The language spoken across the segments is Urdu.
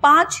5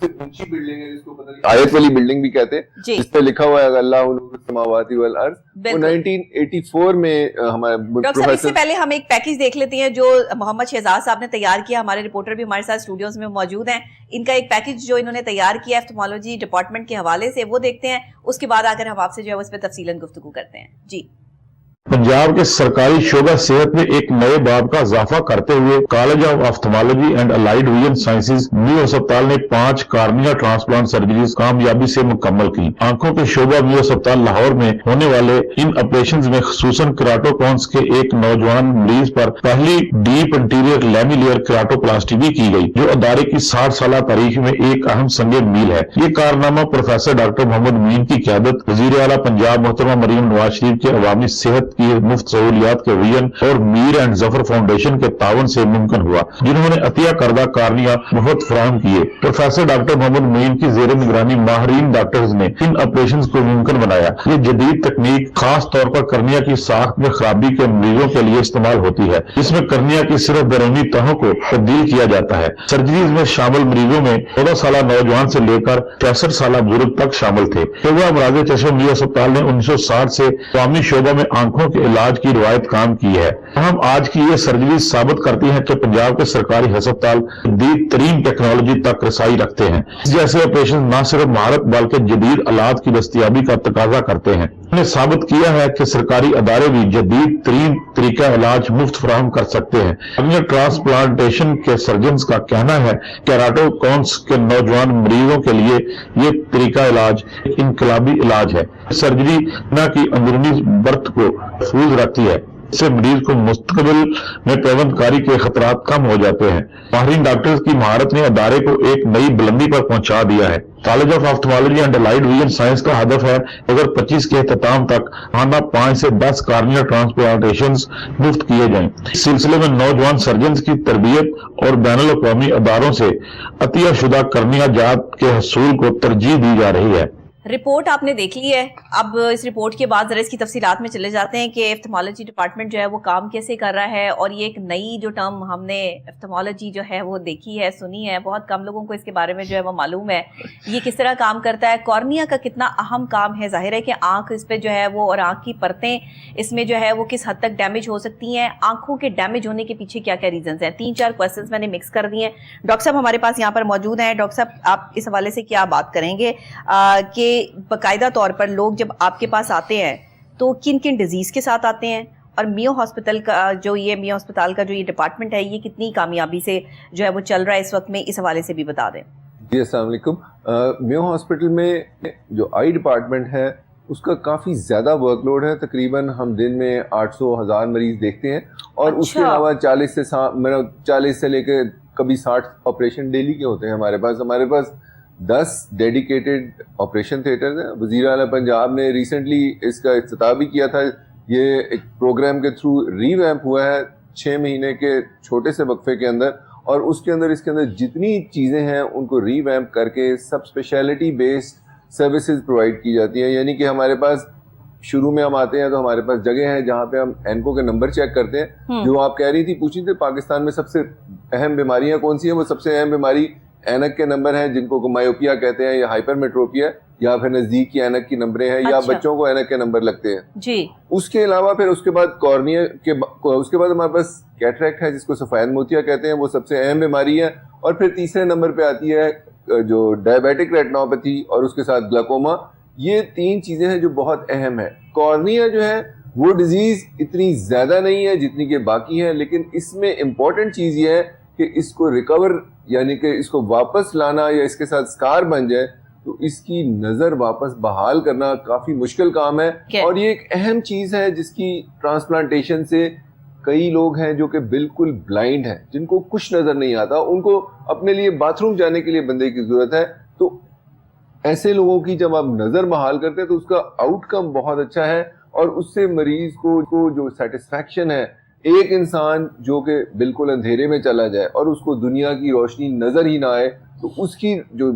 سب سے اونچی بلڈنگ ہے جس کو پتہ نہیں آیت والی بلڈنگ بھی کہتے ہیں, جس پہ لکھا ہوا ہے اللہ نور السماوات والارض, وہ 1984 میں ہمارے ڈاکٹر صاحب. اس سے پہلے ہم ایک پیکج دیکھ لیتے ہیں جو محمد شہزاد صاحب نے تیار کیا, ہمارے رپورٹر بھی ہمارے ساتھ اسٹوڈیوز میں موجود ہیں. ان کا ایک پیکج جو انہوں نے تیار کیا آپتھالمولوجی ڈپارٹمنٹ کے حوالے سے, وہ دیکھتے ہیں. اس کے بعد آ کر ہم آپ سے جو ہے اس پہ تفصیلاً گفتگو کرتے ہیں. جی. پنجاب کے سرکاری شعبہ صحت میں ایک نئے باب کا اضافہ کرتے ہوئے college of ophthalmology and allied vision sciences new ہسپتال نے 5 کارنیا ٹرانسپلانٹ سرجریز کامیابی سے مکمل کی. آنکھوں کے شعبہ نیو ہسپتال لاہور میں ہونے والے ان آپریشنز میں خصوصاً کیراٹوکونس کے ایک نوجوان مریض پر پہلی ڈیپ انٹیریئر لیملیئر کیراٹوپلاسٹی بھی کی گئی, جو ادارے کی 60 سالہ تاریخ میں ایک اہم سنگ میل ہے. یہ کارنامہ پروفیسر ڈاکٹر محمد معین کی قیادت, وزیر اعلیٰ پنجاب محترمہ مریم نواز شریف کے عوامی صحت کی مفت سہولیات کے ویژن اور میر اینڈ ظفر فاؤنڈیشن کے تعاون سے ممکن ہوا, جنہوں نے عطیہ کردہ کارنیا مفت فراہم کیے. پروفیسر ڈاکٹر محمد معین کی زیر نگرانی ماہرین ڈاکٹرز نے ان آپریشنز کو ممکن بنایا. یہ جدید تکنیک خاص طور پر کرنیا کی ساخت میں خرابی کے مریضوں کے لیے استعمال ہوتی ہے, جس میں کرنیا کی صرف بیرونی تہوں کو تبدیل کیا جاتا ہے. سرجریز میں شامل مریضوں میں 14 سالہ نوجوان سے لے کر 63 سالہ بزرگ تک شامل تھے. شعبہ امراض چشم نیو ہسپتال نے 1960 سے عوامی شعبہ میں آنکھوں کے علاج کی روایت کام کی ہے. ہم آج کی یہ سرجری ثابت کرتی ہیں کہ پنجاب کے سرکاری ہسپتال جدید ترین ٹیکنالوجی تک رسائی رکھتے ہیں. جیسے آپریشن نہ صرف مہارت بلکہ جدید آلات کی دستیابی کا تقاضا کرتے ہیں. ہم نے ثابت کیا ہے کہ سرکاری ادارے بھی جدید ترین طریقہ علاج مفت فراہم کر سکتے ہیں. کارنیا ٹرانسپلانٹیشن کے سرجنز کا کہنا ہے کہ کیراٹوکونس کے نوجوان مریضوں کے لیے یہ طریقہ علاج ایک انقلابی علاج ہے. سرجری نہ کی اندرونی برت کو محفوظ رکھتی ہے, اس سے مریض کو مستقبل میں پیوند کاری کے خطرات کم ہو جاتے ہیں. ماہرین ڈاکٹرز کی مہارت نے ادارے کو ایک نئی بلندی پر پہنچا دیا ہے. College of ophthalmology and allied vision science کا ہدف ہے اگر 25 کے اختتام تک ماہانہ 5 سے 10 کارنیا ٹرانسپلانٹیشنز مفت کیے جائیں. اس سلسلے میں نوجوان سرجنز کی تربیت اور بین الاقوامی اداروں سے عطیہ شدہ کرنیا جات کے حصول کو ترجیح دی جا رہی ہے. رپورٹ آپ نے دیکھ لی ہے. اب اس رپورٹ کے بعد ذرا اس کی تفصیلات میں چلے جاتے ہیں کہ آپتھالمولوجی ڈپارٹمنٹ جو ہے وہ کام کیسے کر رہا ہے, اور یہ ایک نئی جو ٹرم ہم نے آپتھالمولوجی جو ہے وہ دیکھی ہے, سنی ہے, بہت کم لوگوں کو اس کے بارے میں جو ہے وہ معلوم ہے یہ کس طرح کام کرتا ہے. کارنیا کا کتنا اہم کام ہے, ظاہر ہے کہ آنکھ اس پہ جو ہے وہ اور آنکھ کی پرتیں اس میں جو ہے وہ کس حد تک ڈیمیج ہو سکتی ہیں, آنکھوں کے ڈیمیج ہونے کے پیچھے کیا کیا ریزنز ہیں. 3-4 کوسچنز میں نے مکس کر دیے ہیں. ڈاکٹر صاحب ہمارے پاس یہاں پر موجود ہیں. ڈاکٹر صاحب آپ اس حوالے سے کیا بات کریں گے کہ باقاعدہ طور پر لوگ جب آپ کے پاس آتے ہیں تو کن کن ڈیزیز کے ساتھ آتے ہیں, اور میو ہاسپٹل کا جو یہ ڈپارٹمنٹ ہے یہ کتنی کامیابی سے جو ہے وہ چل رہا ہے اس وقت میں, اس حوالے سے بھی بتا دیں. جی السلام علیکم. میو ہاسپٹل میں جو آئی ڈپارٹمنٹ ہے اس کا کافی زیادہ ورک لوڈ ہے. تقریباً ہم دن میں 800-1000 مریض دیکھتے ہیں, اور اس کے علاوہ 40 سے لے کے کبھی 60 آپریشن ڈیلی کے ہوتے ہیں. ہمارے پاس 10 ڈیڈیکیٹڈ آپریشن تھیٹرز ہیں. وزیر اعلیٰ پنجاب نے ریسنٹلی اس کا افتتاح بھی کیا تھا. یہ ایک پروگرام کے تھرو ری ویمپ ہوا ہے 6 مہینے کے چھوٹے سے وقفے کے اندر, اور اس کے اندر جتنی چیزیں ہیں ان کو ری ویمپ کر کے سب اسپیشلٹی بیسڈ سروسز پرووائڈ کی جاتی ہیں. یعنی کہ ہمارے پاس شروع میں ہم آتے ہیں تو ہمارے پاس جگہ ہیں جہاں پہ ہم اینکو کے نمبر چیک کرتے ہیں. جو آپ کہہ رہی تھی پوچھی تھی پاکستان میں سب سے اہم بیماریاں کون سی ہیں, وہ سب سے اہم بیماری اینک کے نمبر ہیں جن کو مایوپیا کہتے ہیں, یا ہائپر میٹروپیا, یا پھر نزدیک کی اینک کی نمبریں ہیں, یا بچوں کو اینک کے نمبر لگتے ہیں. جی. اس کے علاوہ پھر اس کے بعد کارنیا اس کے بعد ہمارے پاس کیٹریکٹ ہے جس کو سفید موتیا کہتے ہیں, وہ سب سے اہم بیماری ہے. اور پھر تیسرے نمبر پہ آتی ہے جو ڈائبیٹک ریٹنوپیتھی اور اس کے ساتھ گلاکوما. یہ 3 چیزیں ہیں جو بہت اہم ہیں. کارنیا جو ہے وہ ڈیزیز اتنی زیادہ نہیں ہے جتنی کہ باقی ہیں, لیکن اس میں امپورٹنٹ چیز یہ ہے کہ اس کو ریکور یعنی کہ اس کو واپس لانا یا اس کے ساتھ سکار بن جائے تو اس کی نظر واپس بحال کرنا کافی مشکل کام ہے. اور یہ ایک اہم چیز ہے جس کی ٹرانسپلانٹیشن سے کئی لوگ ہیں جو کہ بالکل بلائنڈ ہیں, جن کو کچھ نظر نہیں آتا, ان کو اپنے لیے باتھ روم جانے کے لیے بندے کی ضرورت ہے. تو ایسے لوگوں کی جب آپ نظر بحال کرتے ہیں تو اس کا آؤٹ کم بہت اچھا ہے, اور اس سے مریض کو جو سیٹسفیکشن ہے, ایک انسان جو کہ بالکل اندھیرے میں چلا جائے اور اس کو دنیا کی روشنی نظر ہی نہ آئے, تو اس کی جو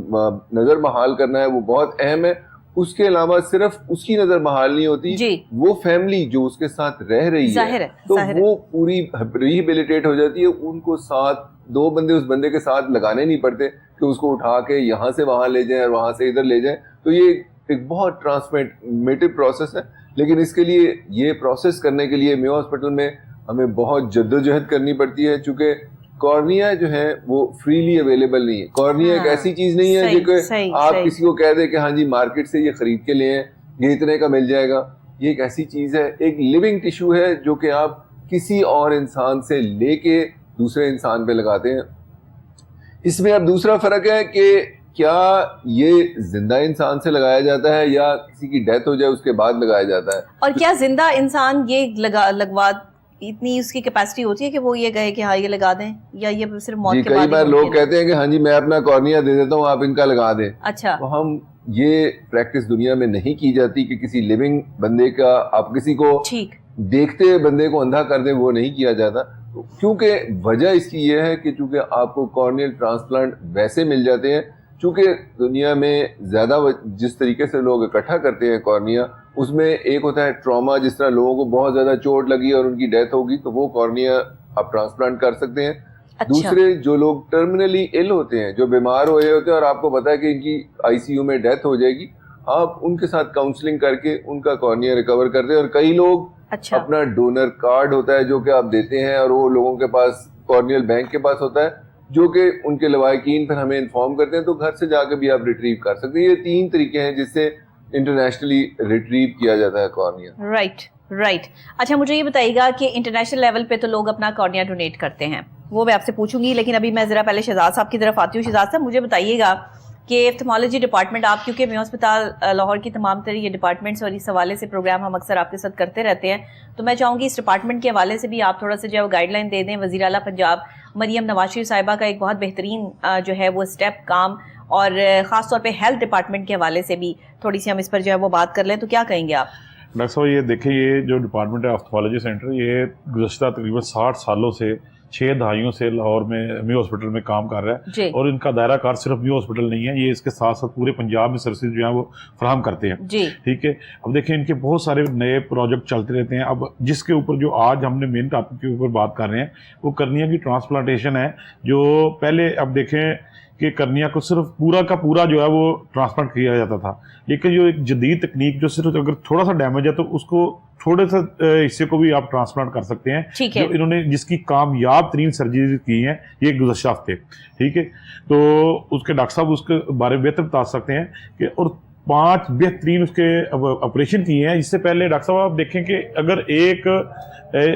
نظر بحال کرنا ہے وہ بہت اہم ہے. اس کے علاوہ صرف اس کی نظر بحال نہیں ہوتی جی. وہ فیملی جو اس کے ساتھ رہ رہی ہے تو وہ پوری ریہیبلیٹیٹ ہو جاتی ہے. ان کو ساتھ 2 بندے اس بندے کے ساتھ لگانے نہیں پڑتے کہ اس کو اٹھا کے یہاں سے وہاں لے جائیں اور وہاں سے ادھر لے جائیں. تو یہ ایک بہت ٹرانسفارمیٹیو پروسیس ہے, لیکن اس کے لیے یہ پروسیس کرنے کے لیے میو ہاسپٹل میں ہمیں بہت جدوجہد کرنی پڑتی ہے, چونکہ کارنیا جو ہے وہ فریلی اویلیبل نہیں ہے. کارنیا ایک ایسی چیز نہیں ہے جو کہ آپ کسی کو کہہ دیں کہ ہاں جی مارکیٹ سے یہ خرید کے لے ہیں, یہ اتنے کا مل جائے گا. یہ ایک ایسی چیز ہے, ایک لیونگ ٹیشو ہے جو کہ آپ کسی اور انسان سے لے کے دوسرے انسان پہ لگاتے ہیں. اس میں اب دوسرا فرق ہے کہ کیا یہ زندہ انسان سے لگایا جاتا ہے یا کسی کی ڈیتھ ہو جائے اس کے بعد لگایا جاتا ہے. اور کیا زندہ انسان یہ لگوا اتنی اس کی کیپیسٹی ہوتی ہے کہ وہ یہ کہے کہ ہاں یہ لگا دیں, یا یہ صرف موت کے بعد؟ کئی بار لوگ کہتے ہیں کہ ہاں جی میں اپنا کارنیا دے دیتا ہوں, آپ ان کا لگا دیں. اچھا. تو ہم یہ پریکٹس دنیا میں نہیں کی جاتی کہ کسی لیونگ بندے کا آپ کسی کو دیکھتے ہوئے بندے کو اندھا کر دیں, وہ نہیں کیا جاتا. کیونکہ وجہ اس کی یہ ہے کہ چونکہ آپ کو کارنیل ٹرانسپلانٹ ویسے مل جاتے ہیں, چونکہ دنیا میں زیادہ جس طریقے سے لوگ اکٹھا کرتے ہیں کارنیا, اس میں ایک ہوتا ہے ٹراما, جس طرح لوگوں کو بہت زیادہ چوٹ لگی اور ان کی ڈیتھ ہوگی تو وہ کارنیا آپ ٹرانسپلانٹ کر سکتے ہیں. دوسرے جو لوگ ٹرمینلی ال ہوتے ہیں, جو بیمار ہوئے ہوتے ہیں اور آپ کو پتا ہے کہ ان کی آئی سی یو میں ڈیتھ ہو جائے گی, آپ ان کے ساتھ کاؤنسلنگ کر کے ان کا کارنیا ریکور کرتے ہیں. اور کئی لوگ اپنا ڈونر کارڈ ہوتا ہے جو کہ آپ دیتے ہیں, اور وہ لوگوں کے پاس کارنیل بینک کے پاس ہوتا ہے جو کہ ان کے لواحقین پھر ہمیں انفارم کرتے ہیں, تو گھر سے جا کے بھی آپ ریٹریو کر سکتے ہیں. یہ 3 طریقے ہیں جس سے انٹرنیشنلی ریٹریو کیا جاتا ہے کارنیا. رائٹ. اچھا مجھے یہ بتائیے گا کہ انٹرنیشنل لیول پہ تو لوگ اپنا کارنیا ڈونیٹ کرتے ہیں, وہ میں آپ سے پوچھوں گی, لیکن ابھی میں ذرا پہلے شہزاد صاحب کی طرف آتی ہوں. شہزاد صاحب مجھے بتائیے گا کہ ایپتھمالوجی ڈپارٹمنٹ, آپ کیونکہ میو ہسپتال لاہور کی تمام تر یہ ڈپارٹمنٹس اور اس حوالے سے پروگرام ہم اکثر آپ کے ساتھ کرتے رہتے ہیں, تو میں چاہوں گی اس ڈپارٹمنٹ کے حوالے سے بھی آپ تھوڑا سا جو ہے وہ گائیڈ لائن دے دیں. وزیر اعلیٰ پنجاب مریم نواز شریف صاحبہ کا ایک بہت بہترین جو ہے وہ اسٹیپ کام, اور خاص طور پہ ہیلتھ ڈپارٹمنٹ کے حوالے سے بھی تھوڑی سی ہم اس پر جو ہے وہ بات کر لیں, تو کیا کہیں گے آپ؟ ڈاکٹر صاحب یہ دیکھیں, یہ جو ڈپارٹمنٹ ہے آپتھالوجی سینٹر, یہ گزشتہ تقریباً 60 سالوں سے 6 دہائیوں سے لاہور میں میو ہاسپٹل میں کام کر رہا ہے. اور ان کا دائرہ کار صرف میو ہاسپٹل نہیں ہے, یہ اس کے ساتھ ساتھ پورے پنجاب میں سروسز جو ہیں وہ فراہم کرتے ہیں. ٹھیک ہے. اب دیکھیں ان کے بہت سارے نئے پروجیکٹ چلتے رہتے ہیں. اب جس کے اوپر جو آج ہم نے مین ٹاپک کے اوپر بات کر رہے ہیں وہ کرنیا کی ٹرانسپلانٹیشن ہے, جو پہلے اب دیکھیں کہ کرنیا کو صرف پورا کا پورا جو ہے وہ ٹرانسپلانٹ کیا جاتا تھا, لیکن جو ایک جدید تکنیک جو صرف اگر تھوڑا سا ڈیمیج ہے تو اس کو تھوڑے سے حصے کو بھی آپ ٹرانسپلانٹ کر سکتے ہیں, جو انہوں نے جس کی کامیاب ترین سرجری کی ہیں یہ گزشتہ ہفتے. ٹھیک ہے. تو اس کے ڈاکٹر صاحب اس کے بارے میں بہتر بتا سکتے ہیں کہ, اور 5 بہترین اس کے آپریشن کیے ہیں. اس سے پہلے ڈاکٹر صاحب آپ دیکھیں کہ اگر ایک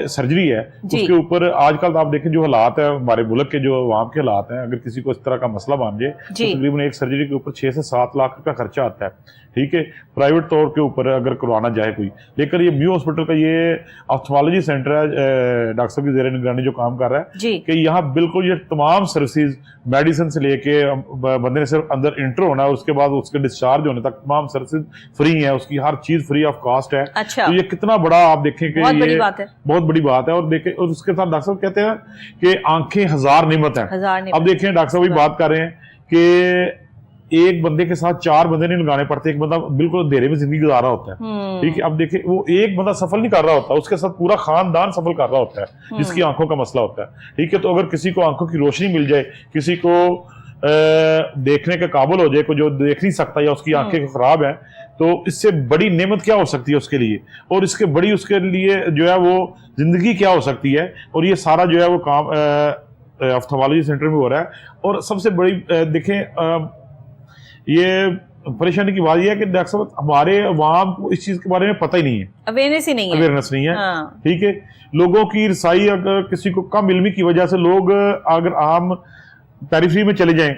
سرجری ہے اس کے اوپر آج کل آپ دیکھیں جو حالات ہیں ہمارے ملک کے, جو عوام کے حالات ہیں, اگر کسی کو اس طرح کا مسئلہ بن جائے تو تقریباً ایک سرجری کے اوپر 6 سے 7 لاکھ کا خرچہ آتا ہے. ٹھیک ہے. پرائیویٹ طور کے اوپر اگر کروانا جائے کوئی, لیکن یہ میو ہاسپٹل کا یہ آپتھالوجی سینٹر ہے ڈاکٹر صاحب کی زیر نگرانی جو کام کر رہا ہے کہ یہاں بالکل یہ تمام سروسز میڈیسن سے لے کے بندے نے صرف اندر انٹر ہونا ہے, اس کے بعد اس کے ڈسچارج ہونے تک تمام سروسز فری ہیں, اس کی ہر چیز فری آف کاسٹ ہے. تو یہ کتنا بڑا آپ دیکھیں کہ یہ بہت بڑی بات ہے. اور دیکھیں, اور اس کے ساتھ ڈاکٹر صاحب کہتے ہیں کہ آنکھیں 1000 نعمت ہیں. اب دیکھیں ڈاکٹر صاحب بھی بات کر رہے ہیں کہ ایک بندے کے ساتھ 4 بندے نہیں لگانے پڑتے, ایک بندہ بالکل اندھیرے میں زندگی گزار رہا ہوتا ہے. ٹھیک ہے. اب دیکھیں وہ ایک بندہ سفل نہیں کر رہا ہوتا, اس کے ساتھ پورا خاندان سفل کر رہا ہوتا ہے جس کی آنکھوں کا مسئلہ ہوتا ہے. ٹھیک ہے. تو اگر کسی کو آنکھوں کی روشنی مل جائے, کسی کو دیکھنے کے قابل ہو جائے, جو دیکھ نہیں سکتا یا اس کی آنکھیں خراب ہیں, تو اس سے بڑی نعمت کیا ہو سکتی ہے اس کے لیے, اور اس کے بڑی اس کے لیے جو ہے وہ زندگی کیا ہو سکتی ہے. اور یہ سارا جو ہے وہ کام آپتھالمولوجی سینٹر میں ہو رہا ہے. اور سب سے بڑی دیکھیں یہ پریشانی کی بات یہ ہے کہ ڈاکٹر صاحب ہمارے عوام کو اس چیز کے بارے میں پتہ ہی نہیں ہے, اویئرنیس نہیں ہے. ٹھیک ہے. لوگوں کی رسائی, اگر کسی کو کم علمی کی وجہ سے لوگ اگر عام پیریفری میں چلے جائیں,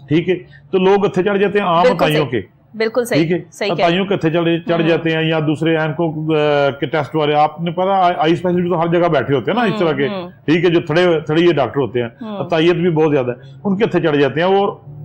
ٹھیک ہے, تو لوگ اتھے چڑھ جاتے ہیں عام عطائیوں کے. بالکل صحیح. عطائیوں کے اتھے چڑھ جاتے ہیں, یا دوسرے اینکوں کے ٹیسٹ والے, آپ نے پتا آئی اسپیشلسٹ تو ہر جگہ بیٹھے ہوتے ہیں نا اس طرح کے. ٹھیک ہے. جو تھڑے یہ ڈاکٹر ہوتے ہیں, عطائیت بھی بہت زیادہ ہے, ان کے اتھے چڑھ جاتے ہیں. اور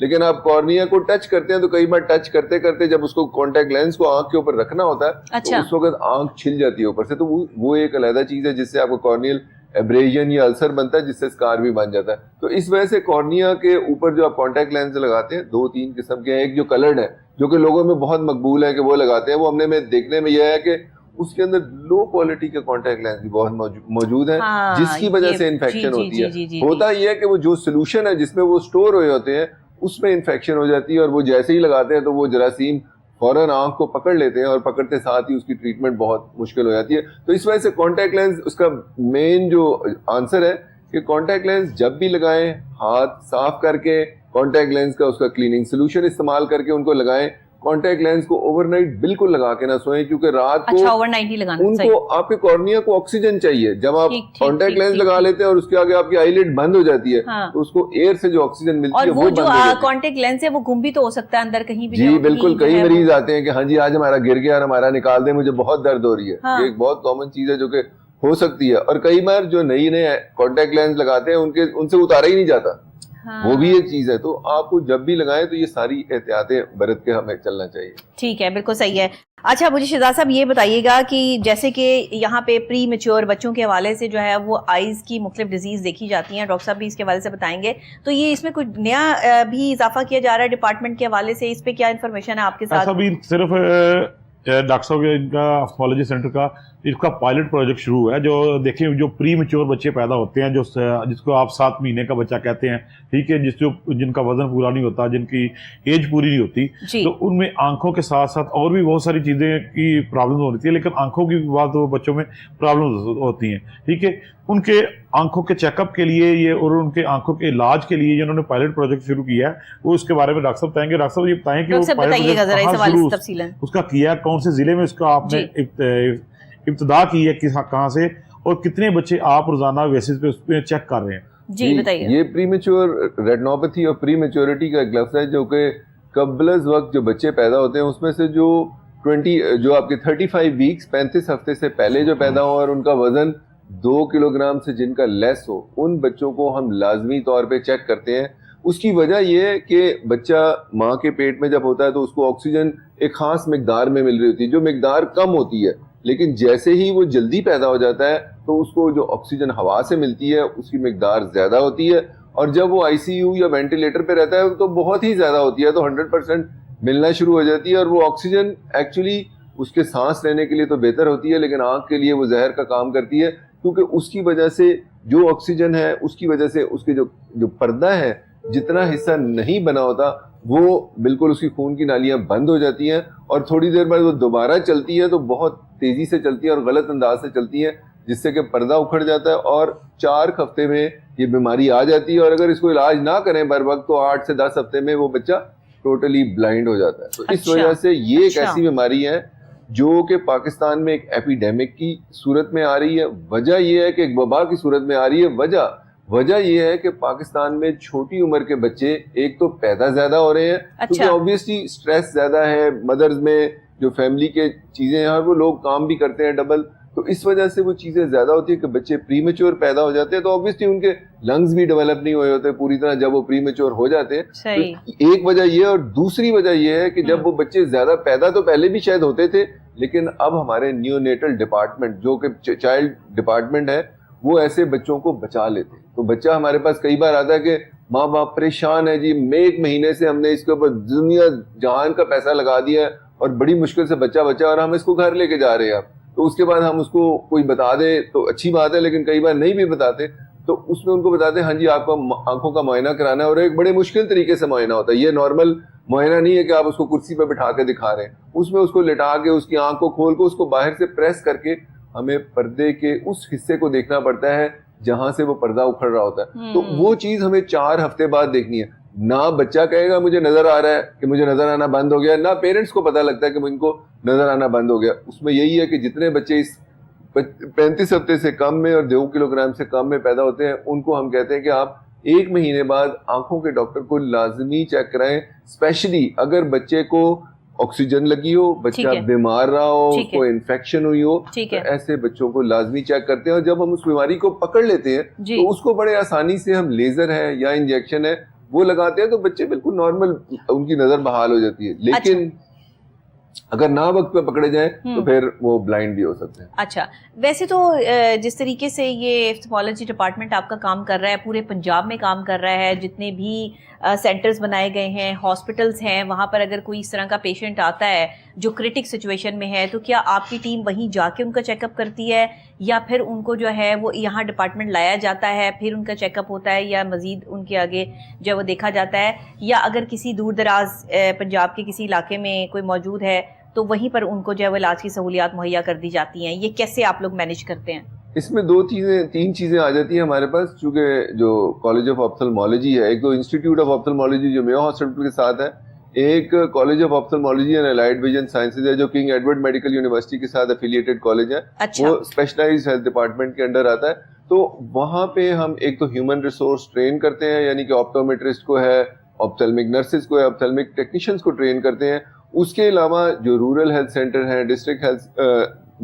لیکن آپ کارنیا کو ٹچ کرتے ہیں تو کئی بار ٹچ کرتے کرتے جب اس کو کانٹیکٹ لینس کو آنکھ کے اوپر رکھنا ہوتا ہے تو اس وقت آنکھ چھل جاتی ہے اوپر سے, تو وہ ایک علیحدہ چیز ہے جس سے آپ کو کارنیل ایبریشن یا السر بنتا ہے جس سے اسکار بھی بن جاتا ہے. تو اس وجہ سے کارنیا کے اوپر جو آپ کانٹیکٹ لینس لگاتے ہیں 2-3 قسم کے ہیں. ایک جو کلرڈ ہے جو کہ لوگوں میں بہت مقبول ہے کہ وہ لگاتے ہیں, وہ ہم نے دیکھنے میں یہ ہے کہ اس کے اندر لو کوالٹی کے کانٹیکٹ لینس بھی بہت موجود ہیں جس کی وجہ سے انفیکشن ہوتی ہے. ہوتا یہ ہے کہ وہ جو سولوشن ہے جس میں وہ اسٹور ہوئے ہوتے ہیں اس میں انفیکشن ہو جاتی ہے, اور وہ جیسے ہی لگاتے ہیں تو وہ جراثیم فوراً آنکھ کو پکڑ لیتے ہیں اور پکڑتے ساتھ ہی اس کی ٹریٹمنٹ بہت مشکل ہو جاتی ہے. تو اس وجہ سے کانٹیکٹ لینس اس کا مین جو آنسر ہے کہ کانٹیکٹ لینس جب بھی لگائیں ہاتھ صاف کر کے کانٹیکٹ لینس کا اس کا کلیننگ سولوشن استعمال کر کے ان کو لگائیں. کانٹیکٹ لینس کو اوور نائٹ بالکل لگا کے نہ سوئیں کیونکہ رات کو اوور نائٹ ہی لگانا ان کو آپ کے کارنیا کو آکسیجن چاہیے. جب آپ کانٹیکٹ لینس لگا لیتے ہیں اور اس کے آگے آپ کی آئی لڈ بند ہو جاتی ہے تو اس کو ایئر سے جو آکسیجن ملتی ہے وہ جو کانٹیکٹ لینس ہے وہ گم بھی تو ہو سکتا ہے اندر کہیں بھی. جی بالکل, کئی مریض آتے ہیں کہ ہاں جی آج ہمارا گر گیا اور ہمارا نکال دیں, مجھے بہت درد ہو رہی ہے. یہ ایک بہت کامن چیز ہے جو کہ ہو سکتی ہے. اور کئی بار جو نئے کانٹیکٹ لینس لگاتے ہیں ان سے اتارا ہی نہیں جاتا, وہ بھی ایک چیز ہے. تو آپ کو جب بھی لگائیں تو یہ ساری احتیاطیں برت کے ہمیں چلنا چاہیے. ٹھیک ہے, بالکل صحیح ہے. اچھا مجھے شہزاد صاحب یہ بتائیے گا کہ جیسے کہ یہاں پہ پری میچور بچوں کے حوالے سے جو ہے وہ آئیز کی مختلف ڈیزیز دیکھی جاتی ہیں, ڈاکٹر صاحب بھی اس کے حوالے سے بتائیں گے. تو یہ اس میں کچھ نیا بھی اضافہ کیا جا رہا ہے ڈپارٹمنٹ کے حوالے سے, اس پہ کیا انفارمیشن ہے آپ کے ساتھ؟ صرف ڈاکٹر صاحب ان کا آفتھالمولوجی سینٹر کا اس کا پائلٹ پروجیکٹ شروع ہوا ہے. جو دیکھیں جو پری میچور بچے پیدا ہوتے ہیں جس کو آپ 7 مہینے کا بچہ کہتے ہیں, ٹھیک ہے, جن کا وزن پورا نہیں ہوتا, جن کی ایج پوری نہیں ہوتی, تو ان میں آنکھوں کے ساتھ ساتھ اور بھی بہت ساری چیزیں کی پرابلم ہوتی ہے, لیکن آنکھوں کی بات بچوں میں پرابلم ہوتی ہیں. ٹھیک ہے, ان کے آنکھوں کے چیک اپ کے لیے یہ اور ان کے آنکھوں کے علاج کے لیے انہوں نے پائلٹ پروجیکٹ شروع کیا ہے. وہ اس کے بارے میں ڈاکٹر صاحب بتائیں گے. ڈاکٹر صاحب یہ بتائیں کہ وہ اس کا کیا, کون سے ضلع میں اس کا آپ نے ابتدا کی ہے, کہاں سے, اور کتنے بچے آپ روزانہ بیسس پہ اس پہ چیک کر رہے ہیں؟ جی بتائیے. یہ پری میچور ریٹنوپیتھی اور پری میچورٹی کا ایک لفظ ہے جو کہ قبل از وقت جو بچے پیدا ہوتے ہیں اس میں سے جو آپ کے 35 ویکس 35 ہفتے سے پہلے جو پیدا ہو اور ان کا وزن 2 کلو گرام سے جن کا لیس ہو, ان بچوں کو ہم لازمی طور پہ چیک کرتے ہیں. اس کی وجہ یہ ہے کہ بچہ ماں کے پیٹ میں جب ہوتا ہے تو اس کو آکسیجن ایک خاص مقدار میں مل رہی ہوتی ہے, جو مقدار کم ہوتی ہے, لیکن جیسے ہی وہ جلدی پیدا ہو جاتا ہے تو اس کو جو آکسیجن ہوا سے ملتی ہے اس کی مقدار زیادہ ہوتی ہے, اور جب وہ آئی سی یو یا وینٹیلیٹر پہ رہتا ہے تو بہت ہی زیادہ ہوتی ہے, تو 100% ملنا شروع ہو جاتی ہے. اور وہ آکسیجن ایکچولی اس کے سانس لینے کے لیے تو بہتر ہوتی ہے, لیکن آنکھ کے لیے وہ زہر کا کام کرتی ہے, کیونکہ اس کی وجہ سے جو آکسیجن ہے اس کی وجہ سے اس کے جو پردہ ہے جتنا حصہ نہیں بنا ہوتا وہ بالکل اس کی خون کی نالیاں بند ہو جاتی ہیں, اور تھوڑی دیر بعد وہ دوبارہ چلتی ہے تو بہت تیزی سے چلتی ہے اور غلط انداز سے چلتی ہے, جس سے کہ پردہ اکھڑ جاتا ہے اور 4 ہفتے میں یہ بیماری آ جاتی ہے. اور اگر اس کو علاج نہ کریں بر وقت تو 8 سے 10 ہفتے میں وہ بچہ ٹوٹلی بلائنڈ ہو جاتا ہے. تو اس وجہ سے یہ ایک ایسی بیماری ہے جو کہ پاکستان میں ایک ایپیڈیمک کی صورت میں آ رہی ہے. وجہ یہ ہے کہ ایک وبا کی صورت میں آ رہی ہے. وجہ یہ ہے کہ پاکستان میں چھوٹی عمر کے بچے ایک تو پیدا زیادہ ہو رہے ہیں, کیونکہ آبویسلی اسٹریس زیادہ ہے, مدرز میں جو فیملی کے چیزیں ہیں وہ لوگ کام بھی کرتے ہیں ڈبل, تو اس وجہ سے وہ چیزیں زیادہ ہوتی ہیں کہ بچے پری میچور پیدا ہو جاتے ہیں, تو آبویسلی ان کے لنگز بھی ڈیولپ نہیں ہوئے ہوتے پوری طرح جب وہ پری میچور ہو جاتے ہیں. ایک وجہ یہ, اور دوسری وجہ یہ ہے کہ جب وہ بچے زیادہ پیدا تو پہلے بھی شاید ہوتے تھے, لیکن اب ہمارے نیونیٹل ڈپارٹمنٹ جو کہ چائلڈ ڈپارٹمنٹ ہے وہ ایسے بچوں کو بچا لیتے ہیں. تو بچہ ہمارے پاس کئی بار آتا ہے کہ ماں باپ پریشان ہے, جی میں 1 مہینے سے ہم نے اس کے اوپر دنیا جہان کا پیسہ لگا دیا ہے اور بڑی مشکل سے بچہ اور ہم اس کو گھر لے کے جا رہے ہیں. تو اس کے بعد ہم اس کو کوئی بتا دے تو اچھی بات ہے, لیکن کئی بار نہیں بھی بتاتے, تو اس میں ان کو بتاتے ہیں ہاں جی آپ کو آنکھوں کا معائنہ کرانا ہے, اور ایک بڑے مشکل طریقے سے معائنہ ہوتا ہے. یہ نارمل معائنہ نہیں ہے کہ آپ اس کو کرسی پہ بٹھا کے دکھا رہے ہیں, اس میں اس کو لٹا کے اس کی آنکھ کو کھول کے اس کو باہر سے پریس کر کے ہمیں پردے کے اس حصے کو دیکھنا پڑتا ہے جہاں سے وہ پردہ اکھڑ رہا ہوتا ہے. تو وہ چیز ہمیں 4 ہفتے بعد دیکھنی ہے. نہ بچہ کہے گا مجھے نظر آ رہا ہے کہ مجھے نظر آنا بند ہو گیا, نہ پیرنٹس کو پتہ لگتا ہے کہ ان کو نظر آنا بند ہو گیا. اس میں یہی ہے کہ جتنے بچے اس 35 ہفتے سے کم میں اور 2 کلو گرام سے کم میں پیدا ہوتے ہیں ان کو ہم کہتے ہیں کہ آپ 1 مہینے بعد آنکھوں کے ڈاکٹر کو لازمی چیک کرائیں, اسپیشلی اگر بچے کو آکسیجن لگی ہو, بچہ بیمار رہا ہو, کوئی انفیکشن ہوئی ہو, تو ایسے بچوں کو لازمی چیک کرتے ہیں. اور جب ہم اس بیماری کو پکڑ لیتے ہیں تو اس کو بڑے آسانی سے ہم لیزر ہے یا انجیکشن ہے وہ لگاتے ہیں تو بچے بالکل نارمل ان کی نظر بحال ہو جاتی ہے. لیکن اگر نہ وقت پہ پکڑے جائیں تو پھر وہ بلائنڈ بھی ہو سکتے ہیں. اچھا, ویسے تو جس طریقے سے یہ آپتھالمولوجی ڈپارٹمنٹ آپ کا کام کر رہا ہے, پورے پنجاب میں کام کر رہا ہے, جتنے بھی سینٹرز بنائے گئے ہیں, ہاسپٹلس ہیں, وہاں پر اگر کوئی اس طرح کا پیشنٹ آتا ہے جو کرٹک سچویشن میں ہے, تو کیا آپ کی ٹیم وہیں جا کے ان کا چیک اپ کرتی ہے, یا پھر ان کو جو ہے وہ یہاں ڈپارٹمنٹ لایا جاتا ہے, پھر ان کا چیک اپ ہوتا ہے, یا مزید ان کے آگے جو وہ دیکھا جاتا ہے, یا اگر کسی دور دراز پنجاب کے کسی علاقے میں کوئی موجود ہے تو وہیں پر ان کو جو ہے وہ علاج کی سہولیات مہیا کر دی جاتی ہیں؟ یہ کیسے آپ لوگ مینیج کرتے ہیں؟ اس میں تین چیزیں آ جاتی ہیں ہمارے پاس. چونکہ جو کالج آف آپتھلمولوجی ہے, ایک تو انسٹیٹیوٹ آف آپتھلمولوجی جو میو ہاسپٹل کے ساتھ ہے, ایک college of ophthalmology and allied vision sciences ہے جو کنگ ایڈورڈ میڈیکل یونیورسٹی کے ساتھ ایفیلیٹڈ کالج ہے. وہ اسپیشلائزڈ ہیلتھ ڈپارٹمنٹ کے انڈر آتا ہے. تو وہاں پہ ہم ایک تو ہیومن ریسورس ٹرین کرتے ہیں, یعنی کہ آپٹومیٹرسٹ کو ہے, آپتھلمک نرسز کو ہے, آپتھلمک ٹیکنیشینز کو ٹرین کرتے ہیں. اس کے علاوہ جو رورل ہیلتھ سینٹر ہیں, ڈسٹرکٹ ہیلتھ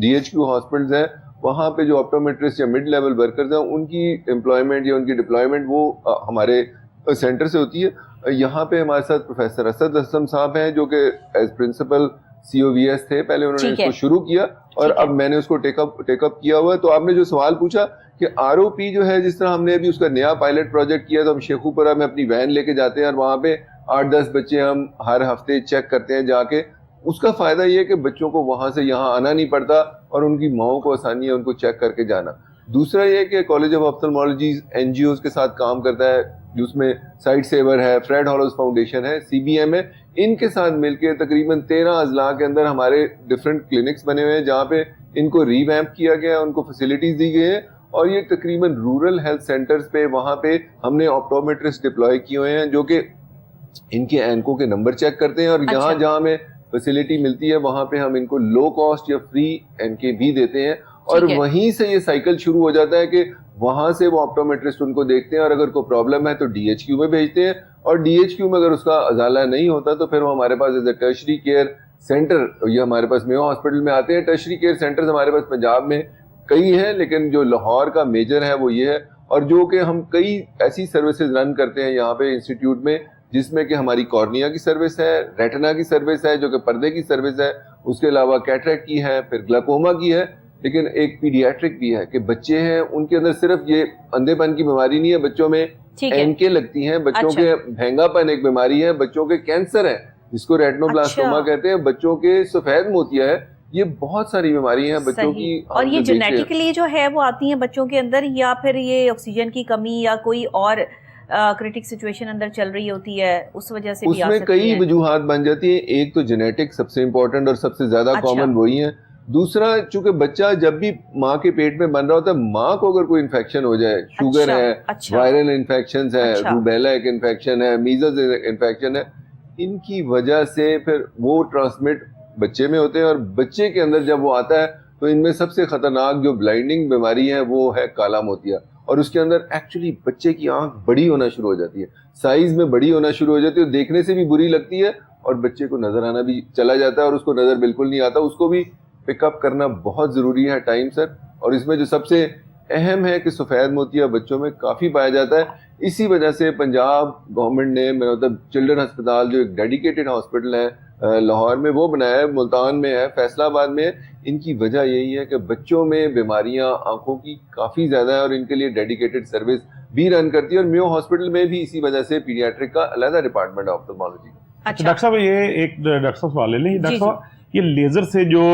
DHQ ہاسپٹلز ہیں, وہاں پہ جو آپٹومیٹرسٹ یا مڈ لیول ورکرز ہیں ان کی امپلائمنٹ یا ان کی ڈپلائمنٹ وہ ہمارے سینٹر سے ہوتی ہے. یہاں پہ ہمارے ساتھ پروفیسر اسد اسلم صاحب ہیں جو کہ ایز پرنسپل COVS تھے, پہلے انہوں نے اس کو شروع کیا اور اب میں نے اس کو ٹیک اپ کیا ہوا ہے. تو آپ نے جو سوال پوچھا کہ ROP جو ہے, جس طرح ہم نے ابھی اس کا نیا پائلٹ پروجیکٹ کیا, تو ہم شیخو پورہ میں اپنی وین لے کے جاتے ہیں اور وہاں پہ 8-10 بچے ہم ہر ہفتے چیک کرتے ہیں جا کے. اس کا فائدہ یہ ہے کہ بچوں کو وہاں سے یہاں آنا نہیں پڑتا اور ان کی ماؤں کو آسانی ہے ان کو چیک کر کے جانا. دوسرا یہ کہ کالج آف آپتھلمولوجی NGOs کے ساتھ کام کرتا ہے, جس میں سائٹ سیور ہے, فریڈ ہالوز فاؤنڈیشن ہے, CBM ہے. ان کے ساتھ مل کے تقریباً 13 اضلاع کے اندر ہمارے ڈفرینٹ کلینکس بنے ہوئے ہیں جہاں پہ ان کو ریویمپ کیا گیا ہے, ان کو فیسلٹیز دی گئی ہیں. اور یہ تقریباً رورل ہیلتھ سینٹرز پہ وہاں پہ ہم نے آپٹومیٹرسٹ ڈپلوائے کیے ہوئے ہیں جو کہ ان کے اینکوں کے نمبر چیک کرتے ہیں, اور یہاں جہاں ہمیں فیسلٹی ملتی ہے وہاں پہ ہم ان کو لو کاسٹ یا فری اینکے بھی دیتے ہیں. اور وہیں سے یہ سائیکل شروع ہو جاتا ہے کہ وہاں سے وہ آپٹومیٹرسٹ ان کو دیکھتے ہیں, اور اگر کوئی پرابلم ہے تو DHQ میں بھیجتے ہیں, اور DHQ میں اگر اس کا ازالہ نہیں ہوتا تو پھر وہ ہمارے پاس as a tertiary care centre, یہ ہمارے پاس میو ہاسپٹل میں آتے ہیں. ٹرشری کیئر سینٹرز ہمارے پاس پنجاب میں کئی ہیں, لیکن جو لاہور کا میجر ہے وہ یہ ہے, اور جو کہ ہم کئی ایسی سروسز رن کرتے ہیں یہاں پہ انسٹیٹیوٹ میں, جس میں کہ ہماری کارنیا کی سروس ہے, ریٹنا کی سروس ہے جو کہ پردے کی سروس ہے, اس کے علاوہ کیٹریکٹ کی ہے, پھر گلاکوما کی ہے, لیکن ایک پیڈیاٹرک بھی ہے کہ بچے ہیں ان کے اندر صرف یہ اندھے پن کی بیماری نہیں ہے, بچوں میں اینکیں لگتی ہیں, بچوں کے بھینگا پن ایک بیماری ہے, بچوں کے کینسر ہے جس کو ریٹنوبلاسٹوما کہتے ہیں, بچوں کے سفید موتیا ہے, یہ بہت ساری بیماری ہیں بچوں کی. اور یہ جینیٹکلی جو ہے وہ آتی ہیں بچوں کے اندر, یا پھر یہ آکسیجن کی کمی یا کوئی اور کرٹک سچویشن اندر چل رہی ہوتی ہے اس وجہ سے بھی آ سکتی ہے؟ اس میں کئی وجوہات بن جاتی ہیں. ایک تو جینیٹک سب سے امپورٹنٹ اور سب سے زیادہ کامن وہی ہیں. دوسرا چونکہ بچہ جب بھی ماں کے پیٹ میں بن رہا ہوتا ہے, ماں کو اگر کوئی انفیکشن ہو جائے, شوگر ہے, وائرل انفیکشنز ہے, روبیلا ایک انفیکشن ہے, میزلز انفیکشن ہے, ان کی وجہ سے پھر وہ ٹرانسمٹ بچے میں ہوتے ہیں, اور بچے کے اندر جب وہ آتا ہے تو ان میں سب سے خطرناک جو بلائنڈنگ بیماری ہے وہ ہے کالا موتیا. اور اس کے اندر ایکچولی بچے کی آنکھ بڑی ہونا شروع ہو جاتی ہے, سائز میں بڑی ہونا شروع ہو جاتی ہے, دیکھنے سے بھی بری لگتی ہے, اور بچے کو نظر آنا بھی چلا جاتا ہے, اور اس کو نظر بالکل نہیں آتا. اس کو بھی پک اپ کرنا بہت ضروری ہے ٹائم سر. اور اس میں جو سب سے اہم ہے کہ سفید موتیا بچوں میں کافی پایا جاتا ہے. اسی وجہ سے پنجاب گورنمنٹ نے مطلب چلڈرن ہسپتال جو ایک ڈیڈیکیٹڈ ہاسپٹل ہے لاہور میں وہ بنایا ہے, ملتان میں ہے, فیصل آباد میں ہے. ان کی وجہ یہی ہے کہ بچوں میں بیماریاں آنکھوں کی کافی زیادہ ہے, اور ان کے لیے ڈیڈیکیٹڈ سروس بھی رن کرتی ہے. اور میو ہاسپٹل میں بھی اسی وجہ سے پیڈیاٹرک کا علیحدہ ڈپارٹمنٹ ہے آپتھلمولوجی. اچھا ڈاکٹر صاحب, یہ ایک ڈاکٹر صاحب سوال لے لیں. ڈاکٹر صاحب, یہ لیزر سے جو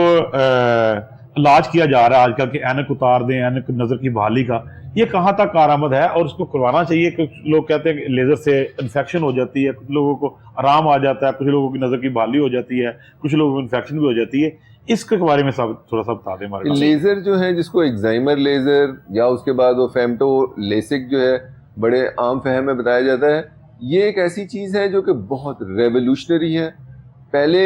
علاج کیا جا رہا ہے آج کل کہ اینک اتار دیں, اینک نظر کی بحالی کا, یہ کہاں تک کارآمد ہے اور اس کو کروانا چاہیے؟ کچھ لوگ کہتے ہیں کہ لیزر سے انفیکشن ہو جاتی ہے, کچھ لوگوں کو آرام آ جاتا ہے, کچھ لوگوں کی نظر کی بحالی ہو جاتی ہے, کچھ لوگوں کو انفیکشن بھی ہو جاتی ہے. اس کے بارے میں تھوڑا سا بتا دیں ہمارے. لیزر جو ہے جس کو ایگزائمر لیزر یا اس کے بعد وہ فیمٹو لیسک جو ہے بڑے عام فہم میں بتایا جاتا ہے, یہ ایک ایسی چیز ہے جو کہ بہت ریولوشنری ہے. پہلے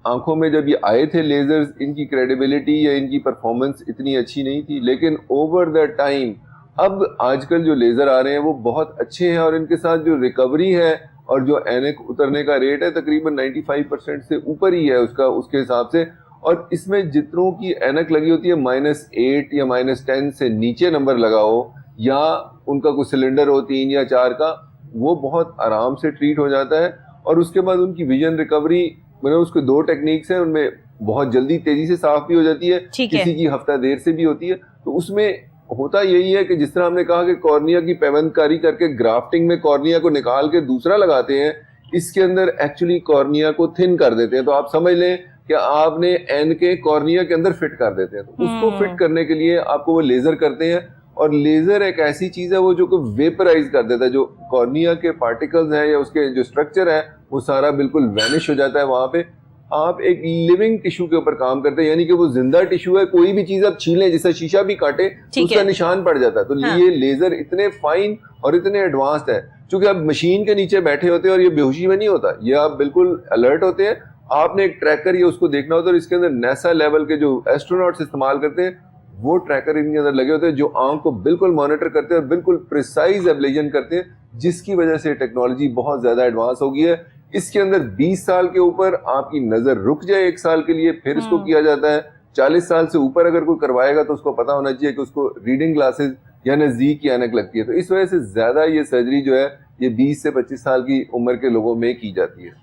آنکھوں میں جب یہ آئے تھے لیزرز, ان کی کریڈیبلٹی یا ان کی پرفارمنس اتنی اچھی نہیں تھی, لیکن اوور دا ٹائم اب آج کل جو لیزر آ رہے ہیں وہ بہت اچھے ہیں, اور ان کے ساتھ جو ریکوری ہے اور جو اینک اترنے کا ریٹ ہے تقریباً 95% سے اوپر ہی ہے اس کے حساب سے. اور اس میں جتنوں کی اینک لگی ہوتی ہے -8 یا -10 سے نیچے نمبر لگا ہو, یا ان کا کوئی سلنڈر ہو 3 یا 4 کا, وہ بہت آرام سے ٹریٹ ہو جاتا ہے. اور اس کے بعد ان کی ویژن ریکوری, مطلب اس کے 2 ٹیکنیکس ہیں, ان میں بہت جلدی تیزی سے صاف بھی ہو جاتی ہے, کسی کی ہفتہ دیر سے بھی ہوتی ہے. تو اس میں ہوتا یہی ہے کہ جس طرح ہم نے کہا کہ کارنیا کی پیوند کاری کر کے گرافٹنگ میں کارنیا کو نکال کے دوسرا لگاتے ہیں, اس کے اندر ایکچولی کارنیا کو تھن کر دیتے ہیں. تو آپ سمجھ لیں کہ آپ نے این کے کارنیا کے اندر فٹ کر دیتے ہیں. تو اس کو فٹ کرنے کے لیے آپ کو وہ لیزر کرتے ہیں, اور لیزر ایک ایسی چیز ہے وہ جو کہ ویپرائز کر دیتا ہے. جو کارنیا کے پارٹیکلز ہیں یا اس کے جو اسٹرکچر ہے وہ سارا بالکل وینش ہو جاتا ہے. وہاں پہ آپ ایک لیونگ ٹیشو کے اوپر کام کرتے ہیں, یعنی کہ وہ زندہ ٹیشو ہے. کوئی بھی چیز آپ چھیلیں, جیسے شیشہ بھی کاٹے تو اس کا نشان پڑ جاتا ہے. تو یہ لیزر اتنے فائن اور اتنے ایڈوانسڈ ہے, چونکہ آپ مشین کے نیچے بیٹھے ہوتے ہیں اور یہ بے ہوشی میں نہیں ہوتا, یہ آپ بالکل الرٹ ہوتے ہیں. آپ نے ایک ٹریکر یہ اس کو دیکھنا ہوتا ہے, اور اس کے اندر نیسا لیول کے جو ایسٹروناٹس استعمال کرتے ہیں وہ ٹریکر ان کے اندر لگے ہوتے ہیں جو آنکھ کو بالکل مانیٹر کرتے ہیں اور بالکل پریسائز ایبلیشن کرتے ہیں, جس کی وجہ سے ٹیکنالوجی بہت زیادہ ایڈوانس ہو گئی ہے. اس کے اندر 20 سال کے اوپر آپ کی نظر رک جائے 1 سال کے لیے, پھر اس کو کیا جاتا ہے. 40 سال سے اوپر اگر کوئی کروائے گا تو اس کو پتا ہونا چاہیے کہ اس کو ریڈنگ گلاسز یا نزدیک کی اینک لگتی ہے. تو اس وجہ سے زیادہ یہ سرجری جو ہے یہ 20 سے 25 سال کی عمر کے لوگوں میں کی جاتی ہے.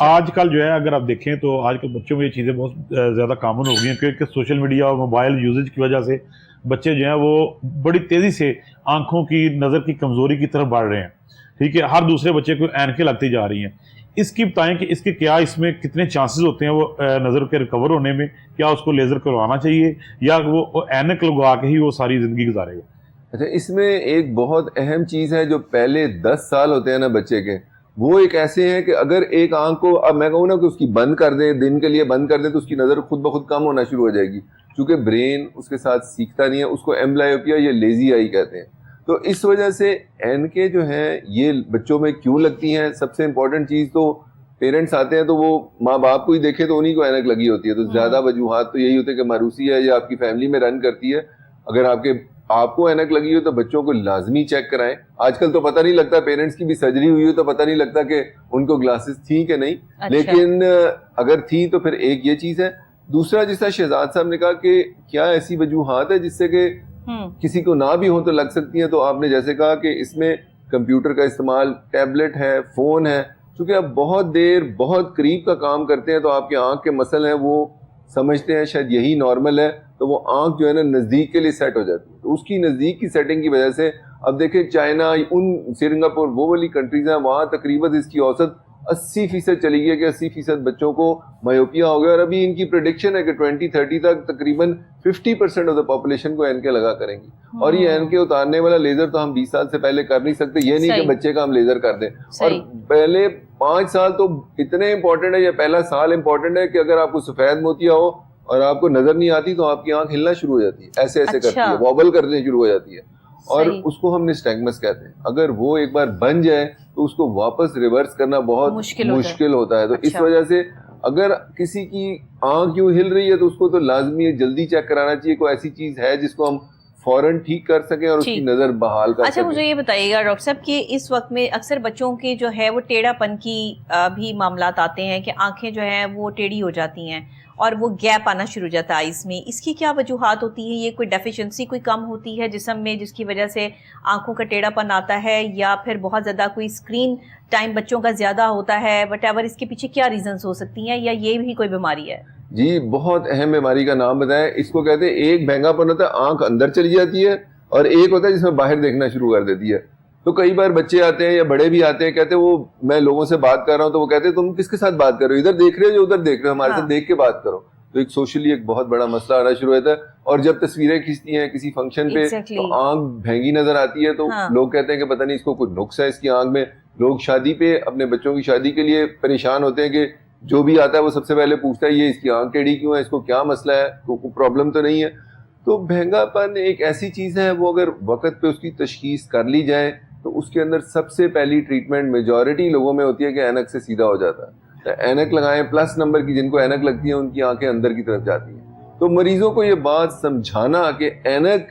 آج کل جو ہے اگر آپ دیکھیں تو آج کل بچوں میں یہ چیزیں بہت زیادہ کامن ہو گئی ہیں, کیونکہ سوشل میڈیا اور موبائل یوزیج کی وجہ سے بچے جو ہیں وہ بڑی تیزی سے آنکھوں کی نظر کی کمزوری کی طرف بڑھ رہے ہیں. ٹھیک ہے, ہر دوسرے بچے کو اینکیں لگتی جا رہی ہیں. اس کی بتائیں کہ اس کے کیا اس میں کتنے چانسز ہوتے ہیں وہ نظر کے ریکور ہونے میں, کیا اس کو لیزر کروانا چاہیے یا وہ اینک لگوا کے ہی وہ ساری زندگی گزارے گا؟ اچھا, اس میں ایک بہت اہم چیز ہے, جو پہلے 10 سال ہوتے ہیں نا بچے کے, وہ ایک ایسے ہیں کہ اگر ایک آنکھ کو اب میں کہوں نا کہ اس کی بند کر دیں, دن کے لیے بند کر دیں, تو اس کی نظر خود بخود کم ہونا شروع ہو جائے گی, کیونکہ برین اس کے ساتھ سیکھتا نہیں ہے. اس کو ایمبلائیوپیا یا لیزی آئی کہتے ہیں. تو اس وجہ سے اینکیں جو ہیں یہ بچوں میں کیوں لگتی ہیں, سب سے امپورٹنٹ چیز تو پیرنٹس آتے ہیں تو وہ ماں باپ کو ہی دیکھے تو انہیں کو اینک لگی ہوتی ہے. تو زیادہ وجوہات تو یہی ہوتے ہیں کہ ماروسی ہے یا آپ کی فیملی میں رن کرتی ہے. اگر آپ کو اینک لگی ہو تو بچوں کو لازمی چیک کرائیں. آج کل تو پتہ نہیں لگتا, پیرنٹس کی بھی سرجری ہوئی ہو تو پتہ نہیں لگتا کہ ان کو گلاسز تھیں کہ نہیں. لیکن اگر تھیں تو پھر ایک یہ چیز ہے. دوسرا, جس طرح شہزاد صاحب نے کہا کہ کیا ایسی وجوہات ہے جس سے کہ کسی کو نہ بھی ہو تو لگ سکتی ہیں, تو آپ نے جیسے کہا کہ اس میں کمپیوٹر کا استعمال, ٹیبلٹ ہے, فون ہے, چونکہ آپ بہت دیر بہت قریب کا کام کرتے ہیں تو آپ کے آنکھ کے مسل ہیں وہ سمجھتے ہیں شاید یہی نارمل ہے, تو وہ آنکھ جو ہے نا نزدیک کے لیے سیٹ ہو جاتی ہے. تو اس کی نزدیک کی سیٹنگ کی وجہ سے اب دیکھیں چائنا, ان سنگاپور, وہ والی کنٹریز ہیں, وہاں تقریباً اس کی اوسط 80% چلی گئی کہ 80% بچوں کو مایوپیا ہو گیا. اور ابھی ان کی پریڈکشن ہے کہ 2030 تک تقریباً 50% آف دا پاپولیشن کو اینکیں لگا کریں گی. اور یہ اینکیں اتارنے والا لیزر تو ہم 20 سال سے پہلے کر نہیں سکتے. یہ نہیں کہ بچے کا ہم لیزر کر دیں. اور پہلے 5 سال تو اتنے امپورٹنٹ ہے, یہ پہلا سال امپورٹنٹ ہے کہ اگر آپ کو سفید موتیا ہو اور آپ کو نظر نہیں آتی تو آپ کی آنکھ ہلنا شروع ہو جاتی ہے, ایسے ایسے کرتی ہے, وابل کرنے شروع ہو جاتی ہے, اور اس کو ہم نسٹیگمس کہتے ہیں. اگر وہ ایک بار بن جائے تو اس کو واپس ریورس کرنا بہت مشکل ہوتا ہے. تو اس وجہ سے اگر کسی کی آنکھ یوں ہل رہی ہے تو اس کو تو لازمی جلدی چیک کرانا چاہیے, کوئی ایسی چیز ہے جس کو ہم فوراً ٹھیک کر سکیں اور اس کی نظر بحال کر سکیں. اچھا, مجھے یہ بتائیے گا ڈاکٹر صاحب کہ اس وقت میں اکثر بچوں کے جو ہے وہ ٹیڑھا پن کی بھی معاملات آتے ہیں کہ آنکھیں جو ہیں وہ ٹیڑھی ہو جاتی ہیں اور وہ گیپ آنا شروع ہو جاتا ہے آئیز میں. اس کی کیا وجوہات ہوتی ہیں؟ یہ کوئی ڈیفیشنسی کوئی کم ہوتی ہے جسم میں جس کی وجہ سے آنکھوں کا ٹیڑھا پن آتا ہے, یا پھر بہت زیادہ کوئی اسکرین ٹائم بچوں کا زیادہ ہوتا ہے, وٹ ایور, اس کے پیچھے کیا ریزنس ہو سکتی ہیں, یا یہ بھی کوئی بیماری ہے؟ جی, بہت اہم بیماری کا نام بتائیں. اس کو کہتے ہیں ایک بھینگا پن ہوتا ہے, آنکھ اندر چلی جاتی ہے, اور ایک ہوتا ہے جس میں باہر دیکھنا شروع کر دیتی ہے. تو کئی بار بچے آتے ہیں یا بڑے بھی آتے ہیں, کہتے ہیں وہ میں لوگوں سے بات کر رہا ہوں, تو وہ کہتے ہیں تم کس کے ساتھ بات کر رہے ہو, ادھر دیکھ رہے ہو جو ادھر دیکھ رہے ہو, ہمارے ساتھ دیکھ کے بات کرو. تو ایک سوشلی ایک بہت بڑا مسئلہ آنا شروع ہوتا ہے. اور جب تصویریں کھینچتی ہیں کسی فنکشن پہ تو آنکھ بھینگی نظر آتی ہے, تو لوگ کہتے ہیں کہ پتہ نہیں اس کو کوئی نقص ہے اس کی آنکھ میں. لوگ شادی پہ اپنے بچوں کی شادی کے لیے پریشان ہوتے ہیں کہ جو بھی آتا ہے وہ سب سے پہلے پوچھتا ہے یہ اس کی آنکھ ٹیڑھی کیوں ہے, اس کو کیا مسئلہ ہے, کوئی پرابلم تو نہیں ہے. تو بھینگا پن ایک ایسی چیز ہے, وہ اگر وقت پہ اس کی تشخیص کر لی جائے تو اس کے اندر سب سے پہلی ٹریٹمنٹ میجورٹی لوگوں میں ہوتی ہے کہ اینک سے سیدھا ہو جاتا ہے. اینک لگائیں, پلس نمبر کی جن کو اینک لگتی ہے ان کی آنکھیں اندر کی طرف جاتی ہیں. تو مریضوں کو یہ بات سمجھانا کہ اینک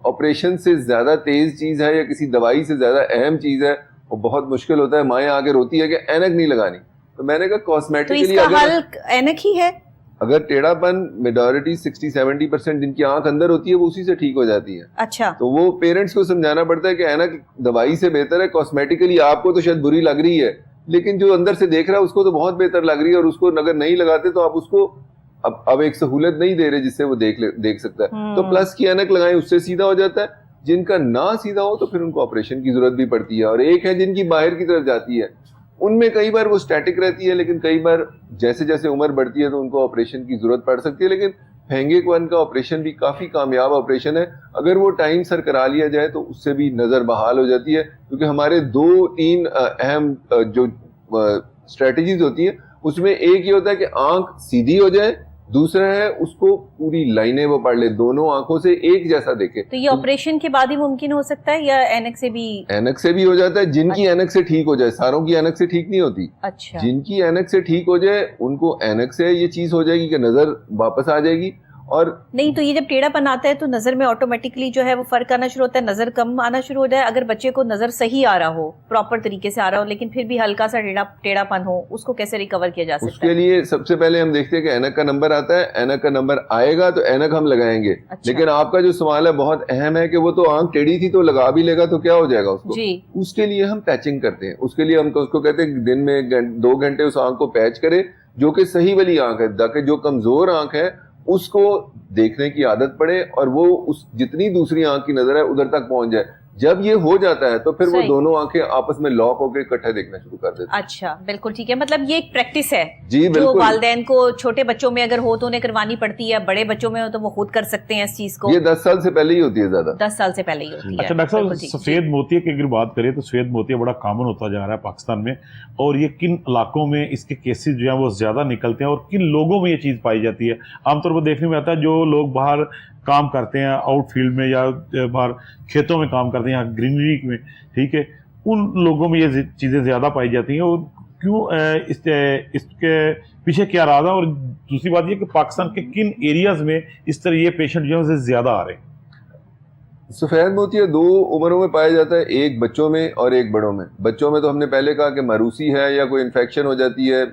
آپریشن سے زیادہ تیز چیز ہے یا کسی دوائی سے زیادہ اہم چیز ہے, وہ بہت مشکل ہوتا ہے. مائیں آ کے روتی ہے کہ اینک نہیں لگانی, تو میں نے کہا کاسمیٹکلی اینک ہی ہے. اگر ٹیڑھا پن میجورٹی 60-70% جن کی آنکھ اندر ہوتی ہے وہ اسی سے ٹھیک ہو جاتی ہے. اچھا, تو وہ پیرنٹس کو سمجھانا پڑتا ہے کہ اینک دوائی سے بہتر ہے. کاسمیٹیکلی آپ کو تو شاید بری لگ رہی ہے, لیکن جو اندر سے دیکھ رہا ہے اس کو تو بہت بہتر لگ رہی ہے, اور اس کو اگر نہیں لگاتے تو آپ اس کو اب ایک سہولت نہیں دے رہے جس سے وہ دیکھ سکتا ہے. تو پلس کی اینک لگائیں, اس سے سیدھا ہو جاتا ہے. جن کا نہ سیدھا ہو تو پھر ان کو آپریشن کی ضرورت بھی پڑتی ہے. اور ایک ہے جن کی باہر کی طرف جاتی ہے, ان میں کئی بار وہ اسٹیٹک رہتی ہے, لیکن کئی بار جیسے جیسے عمر بڑھتی ہے تو ان کو آپریشن کی ضرورت پڑ سکتی ہے. لیکن پھینگے کون کا آپریشن بھی کافی کامیاب آپریشن ہے. اگر وہ ٹائم سر کرا لیا جائے تو اس سے بھی نظر بحال ہو جاتی ہے, کیونکہ ہمارے 2-3 اہم جو اسٹریٹجیز ہوتی ہیں اس میں ایک یہ ہوتا ہے کہ آنکھ سیدھی ہو جائے, دوسرا ہے اس کو پوری لائنیں وہ پڑھ لے, دونوں آنکھوں سے ایک جیسا دیکھے. تو یہ آپریشن کے بعد ہی ممکن ہو سکتا ہے یا اینک سے بھی؟ اینک سے بھی ہو جاتا ہے, جن کی اینک سے ٹھیک ہو جائے. ساروں کی اینک سے ٹھیک نہیں ہوتی. اچھا, جن کی اینک سے ٹھیک ہو جائے ان کو اینک سے یہ چیز ہو جائے گی کہ نظر واپس آ جائے گی. اور نہیں تو یہ جب ٹیڑھا پن آتا ہے تو نظر میں آٹومیٹکلی جو ہے وہ فرق آنا شروع ہوتا ہے, نظر کم آنا شروع ہو جائے. اگر بچے کو نظر صحیح آ رہا ہو, پراپر طریقے سے آ رہا ہو, لیکن پھر بھی ہلکا سا ٹیڑھا پن ہو, اس کو کیسے ریکور کیا جا سکتا ہے؟ اس کے لیے سب سے پہلے ہم دیکھتے ہیں کہ اینک کا نمبر آتا ہے. اینک کا نمبر آئے گا تو اینک ہم لگائیں گے. لیکن آپ کا جو سوال ہے بہت اہم ہے کہ وہ تو آنکھ ٹیڑھی تھی تو لگا بھی لے گا تو کیا ہو جائے گا اس کو. اس کے لیے ہم پیچنگ کرتے ہیں. اس کے لیے ہم اس کو کہتے ہیں کہ دن میں 2 گھنٹے اس آنکھ کو پیچ کرے, جو کہ صحیح والی آنکھ ہے, تاکہ جو کمزور آنکھ ہے اس کو دیکھنے کی عادت پڑے اور وہ اس جتنی دوسری آنکھ کی نظر ہے ادھر تک پہنچ جائے. جب یہ ہو جاتا ہے تو پھر وہ دونوں آنکھیں آپس میں لاک ہو کے اکٹھے دیکھنا شروع کر دیتے ہیں. اچھا, بالکل ٹھیک ہے. مطلب یہ ایک پریکٹس ہے جی جو والدین کو چھوٹے بچوں میں اگر ہو تو انہیں کروانی پڑتی ہے, بڑے بچوں میں ہو تو وہ خود کر سکتے ہیں اس چیز کو. یہ 10 سال سے پہلے ہی ہوتی ہے, زیادہ 10 سال سے پہلے ہی ہوتی ہے. اچھا ڈاکٹر صاحب, سفید موتیا کی اگر بات کریں تو سفید موتیا بڑا کامن ہوتا جا رہا ہے پاکستان میں, اور یہ کن علاقوں میں اس کے کیسز جو ہیں وہ زیادہ نکلتے ہیں اور کن لوگوں میں یہ چیز پائی جاتی ہے؟ عام طور پر دیکھنے میں آتا ہے جو لوگ باہر کام کرتے ہیں آؤٹ فیلڈ میں یا باہر کھیتوں میں کام کرتے ہیں, گرینری میں, ٹھیک ہے, ان لوگوں میں یہ چیزیں زیادہ پائی جاتی ہیں. اور کیوں اس کے پیچھے کیا راز ہے؟ اور دوسری بات یہ کہ پاکستان کے کن ایریاز میں اس طرح یہ پیشنٹ جو ہے زیادہ آ رہے ہیں؟ سفید موتیا 2 عمروں میں پایا جاتا ہے, ایک بچوں میں اور ایک بڑوں میں. بچوں میں تو ہم نے پہلے کہا کہ مروسی ہے یا کوئی انفیکشن ہو جاتی ہے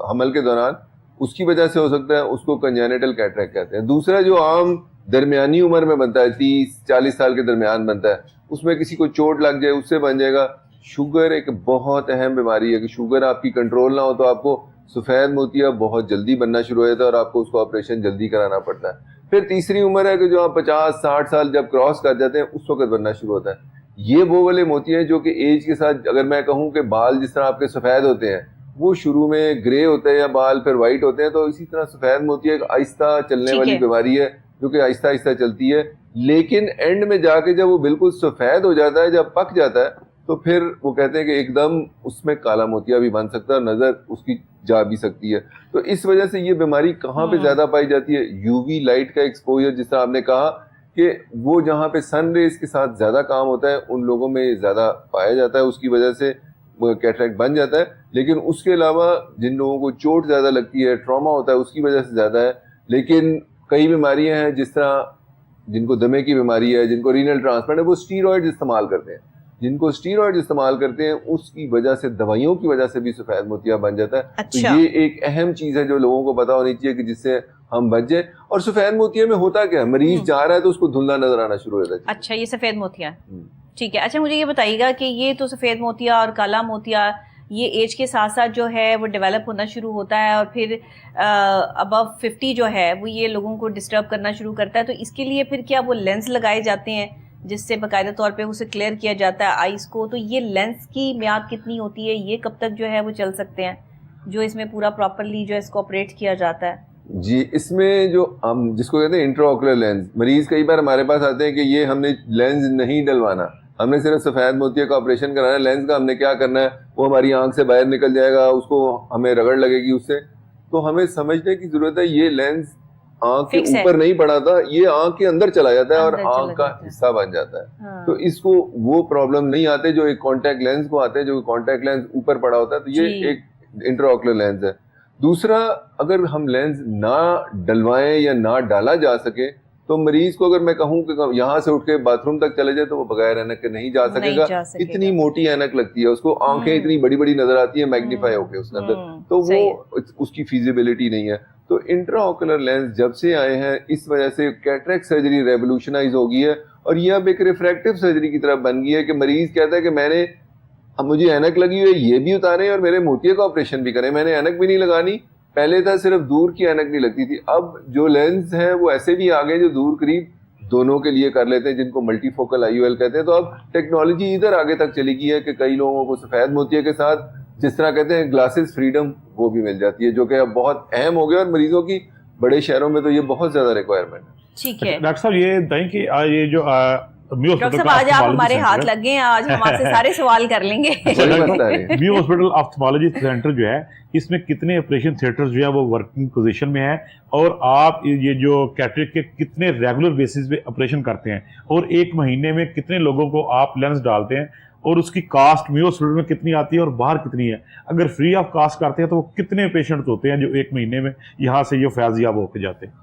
حمل کے دوران, اس کی وجہ سے ہو سکتا ہے, اس کو کنجینیٹل کیٹریکٹ کہتے ہیں. دوسرا جو عام درمیانی عمر میں بنتا ہے, 30-40 سال کے درمیان بنتا ہے, اس میں کسی کو چوٹ لگ جائے اس سے بن جائے گا. شوگر ایک بہت اہم بیماری ہے کہ شوگر آپ کی کنٹرول نہ ہو تو آپ کو سفید موتیا بہت جلدی بننا شروع ہو جاتا ہے اور آپ کو اس کو آپریشن جلدی کرانا پڑتا ہے. پھر تیسری عمر ہے کہ جو آپ 50-60 سال جب کراس کر جاتے ہیں اس وقت بننا شروع ہوتا ہے. یہ وہ والے موتی ہیں جو کہ ایج کے ساتھ, اگر میں کہوں کہ بال جس طرح آپ کے سفید ہوتے ہیں وہ شروع میں گرے ہوتے ہیں یا بال پھر وائٹ ہوتے ہیں, تو اسی طرح سفید موتیا ایک آہستہ چلنے والی بیماری ہے جو کہ آہستہ آہستہ چلتی ہے. لیکن اینڈ میں جا کے جب وہ بالکل سفید ہو جاتا ہے, جب پک جاتا ہے, تو پھر وہ کہتے ہیں کہ ایک دم اس میں کالا موتیا بھی بن سکتا ہے اور نظر اس کی جا بھی سکتی ہے. تو اس وجہ سے یہ بیماری کہاں پہ زیادہ پائی جاتی ہے؟ یو وی لائٹ کا ایکسپوجر, جس طرح آپ نے کہا کہ وہ جہاں پہ سن ریز کے ساتھ زیادہ کام ہوتا ہے ان لوگوں میں زیادہ پایا جاتا ہے, اس کی وجہ سے کیٹریکٹ بن جاتا ہے. لیکن اس کے علاوہ جن لوگوں کو چوٹ زیادہ لگتی ہے, ٹراما ہوتا ہے, اس کی وجہ سے زیادہ ہے. لیکن کئی بیماریاں ہیں جس طرح جن کو دمے کی بیماری ہے, جن کو رینل ٹرانسپلانٹ ہے, وہ اسٹیرائڈ استعمال کرتے ہیں. جن کو اسٹیرائڈ استعمال کرتے ہیں اس کی وجہ سے, دوائیوں کی وجہ سے بھی سفید موتیا بن جاتا ہے. اچھا. تو یہ ایک اہم چیز ہے جو لوگوں کو پتا ہونی چاہیے کہ جس سے ہم بچ جائیں. اور سفید موتیا میں ہوتا کیا ہے, مریض جا رہا ہے تو اس کو دھندلا نظر آنا شروع ہو جاتا ہے. اچھا, یہ سفید موتیا, ٹھیک ہے. اچھا مجھے یہ بتائیے گا کہ یہ تو سفید موتیا اور کالا موتیا یہ ایج کے ساتھ ساتھ جو ہے وہ ڈیولپ ہونا شروع ہوتا ہے اور پھر ابو 50 جو ہے وہ یہ لوگوں کو ڈسٹرب کرنا شروع کرتا ہے. تو اس کے لیے پھر کیا وہ لینس لگائے جاتے ہیں جس سے باقاعدہ طور پہ اسے کلیئر کیا جاتا ہے آئیز کو؟ تو یہ لینس کی میعاد کتنی ہوتی ہے, یہ کب تک جو ہے وہ چل سکتے ہیں جو اس میں پورا پراپرلی جو ہے اس کو آپریٹ کیا جاتا ہے؟ جی, اس میں جو ہم جس کو کہتے ہیں انٹرا آکولر لینس, مریض کئی بار ہمارے پاس آتے ہیں کہ یہ ہم نے لینس نہیں ڈلوانا, ہم نے صرف سفید موتیا کا آپریشن کرانا ہے, لینس کا ہم نے کیا کرنا ہے, وہ ہماری آنکھ سے باہر نکل جائے گا, اس کو ہمیں رگڑ لگے گی اس سے. تو ہمیں سمجھنے کی ضرورت ہے یہ لینس آنکھ کے اوپر نہیں پڑا تھا, یہ آنکھ کے اندر چلا جاتا ہے اور آنکھ کا حصہ بن جاتا ہے. تو اس کو وہ پرابلم نہیں آتے جو ایک کانٹیکٹ لینس کو آتے ہیں, جو کانٹیکٹ لینس اوپر پڑا ہوتا ہے. تو یہ ایک انٹرا آکولر لینس ہے. دوسرا, اگر ہم لینس نہ ڈلوائیں یا نہ ڈالا جا سکے تو مریض کو اگر میں کہوں کہ یہاں سے اٹھ کے باتھ روم تک چلے جائے تو وہ بغیر اینک کے نہیں جا سکے گا. اتنی موٹی اینک لگتی ہے اس کو, آنکھیں اتنی بڑی بڑی نظر آتی ہیں میگنیفائی ہو کے اس کے اندر, تو وہ اس کی فیزیبلٹی نہیں ہے. تو انٹرا آکولر لینس جب سے آئے ہیں اس وجہ سے کیٹریکٹ سرجری ریولوشنائز ہو گئی ہے, اور یہ اب ایک ریفریکٹیو سرجری کی طرف بن گئی ہے کہ مریض کہتا ہے کہ میں نے, اب مجھے اینک لگی ہوئی ہے یہ بھی اتاریں اور میرے موتیے کا آپریشن بھی کریں, میں نے اینک بھی نہیں لگانی. پہلے تھا صرف دور کی اینک نہیں لگتی تھی, اب جو لینس ہیں وہ ایسے بھی آ گئے جو دور قریب دونوں کے لیے کر لیتے ہیں, جن کو ملٹی فوکل آئی او ایل کہتے ہیں. تو اب ٹیکنالوجی ادھر آگے تک چلی گئی ہے کہ کئی لوگوں کو سفید موتیے کے ساتھ جس طرح کہتے ہیں گلاسز فریڈم وہ بھی مل جاتی ہے, جو کہ اب بہت اہم ہو گیا, اور مریضوں کی بڑے شہروں میں تو یہ بہت زیادہ ریکوائرمنٹ ہے. ٹھیک ہے ڈاکٹر صاحب, یہ بتائیں کہ یہ جو ڈاکٹر صاحب آج آپ ہمارے ہاتھ لگ گئے ہیں, آج ہم آپ سے سارے سوال کر لیں گے. میو ہاسپٹل آپتھمالوجی سینٹر جو ہے اس میں کتنے آپریشن تھیٹر جو ہے وہ ورکنگ پوزیشن میں ہیں, اور آپ یہ جو کیٹریکٹ کے کتنے ریگولر بیسس پہ آپریشن کرتے ہیں, اور ایک مہینے میں کتنے لوگوں کو آپ لینس ڈالتے ہیں, اور اس کی کاسٹ میو ہاسپٹل میں کتنی آتی ہے اور باہر کتنی ہے؟ اگر فری آف کاسٹ کرتے ہیں تو وہ کتنے پیشنٹ ہوتے ہیں جو ایک مہینے میں یہاں سے یہ فیض یاب ہو کے جاتے ہیں؟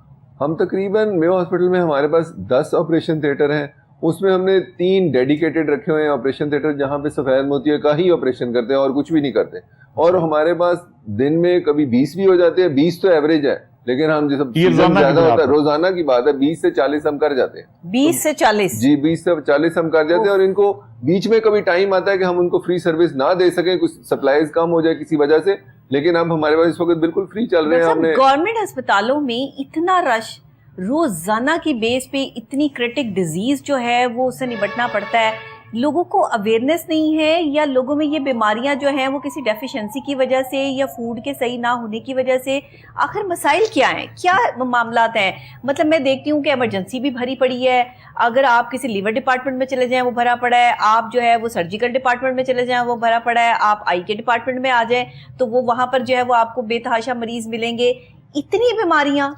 ہم تقریباً میو ہاسپٹل میں ہمارے پاس 10 آپریشن تھیٹر ہیں, اس میں ہم نے 3 ڈیڈیکیٹڈ رکھے ہوئے ہیں آپریشن تھیٹر جہاں پہ سفید موتیے کا ہی آپریشن کرتے ہیں اور کچھ بھی نہیں کرتے. اور ہمارے پاس دن میں کبھی 20 بھی ہو جاتے ہیں, 20 تو ایوریج ہے, لیکن ہم جیسے زیادہ ہوتا ہے روزانہ کی بات ہے, 20 سے 40 ہم کر جاتے ہیں. 20 سے 40 جی 20 سے 40 ہم کر جاتے ہیں, اور ان کو بیچ میں کبھی ٹائم آتا ہے کہ ہم ان کو فری سروس نہ دے سکیں, کچھ سپلائیز کم ہو جائے کسی وجہ سے, لیکن اب ہمارے پاس اس وقت بالکل فری چل رہے ہیں. ہم نے گورنمنٹ ہسپتالوں میں اتنا رش روزانہ کی بیس پہ, اتنی کرٹک ڈیزیز جو ہے وہ اس سے نپٹنا پڑتا ہے, لوگوں کو اویئرنیس نہیں ہے, یا لوگوں میں یہ بیماریاں جو ہیں وہ کسی ڈیفیشنسی کی وجہ سے یا فوڈ کے صحیح نہ ہونے کی وجہ سے؟ آخر مسائل کیا ہیں, کیا معاملات ہیں؟ مطلب میں دیکھتی ہوں کہ ایمرجنسی بھی بھری پڑی ہے, اگر آپ کسی لیور ڈپارٹمنٹ میں چلے جائیں وہ بھرا پڑا ہے, آپ جو ہے وہ سرجیکل ڈپارٹمنٹ میں چلے جائیں وہ بھرا پڑا ہے, آپ آئی کے ڈپارٹمنٹ میں آ جائیں تو وہ وہاں پر جو ہے وہ آپ کو بے تحاشا مریض ملیں گے. اتنی بیماریاں.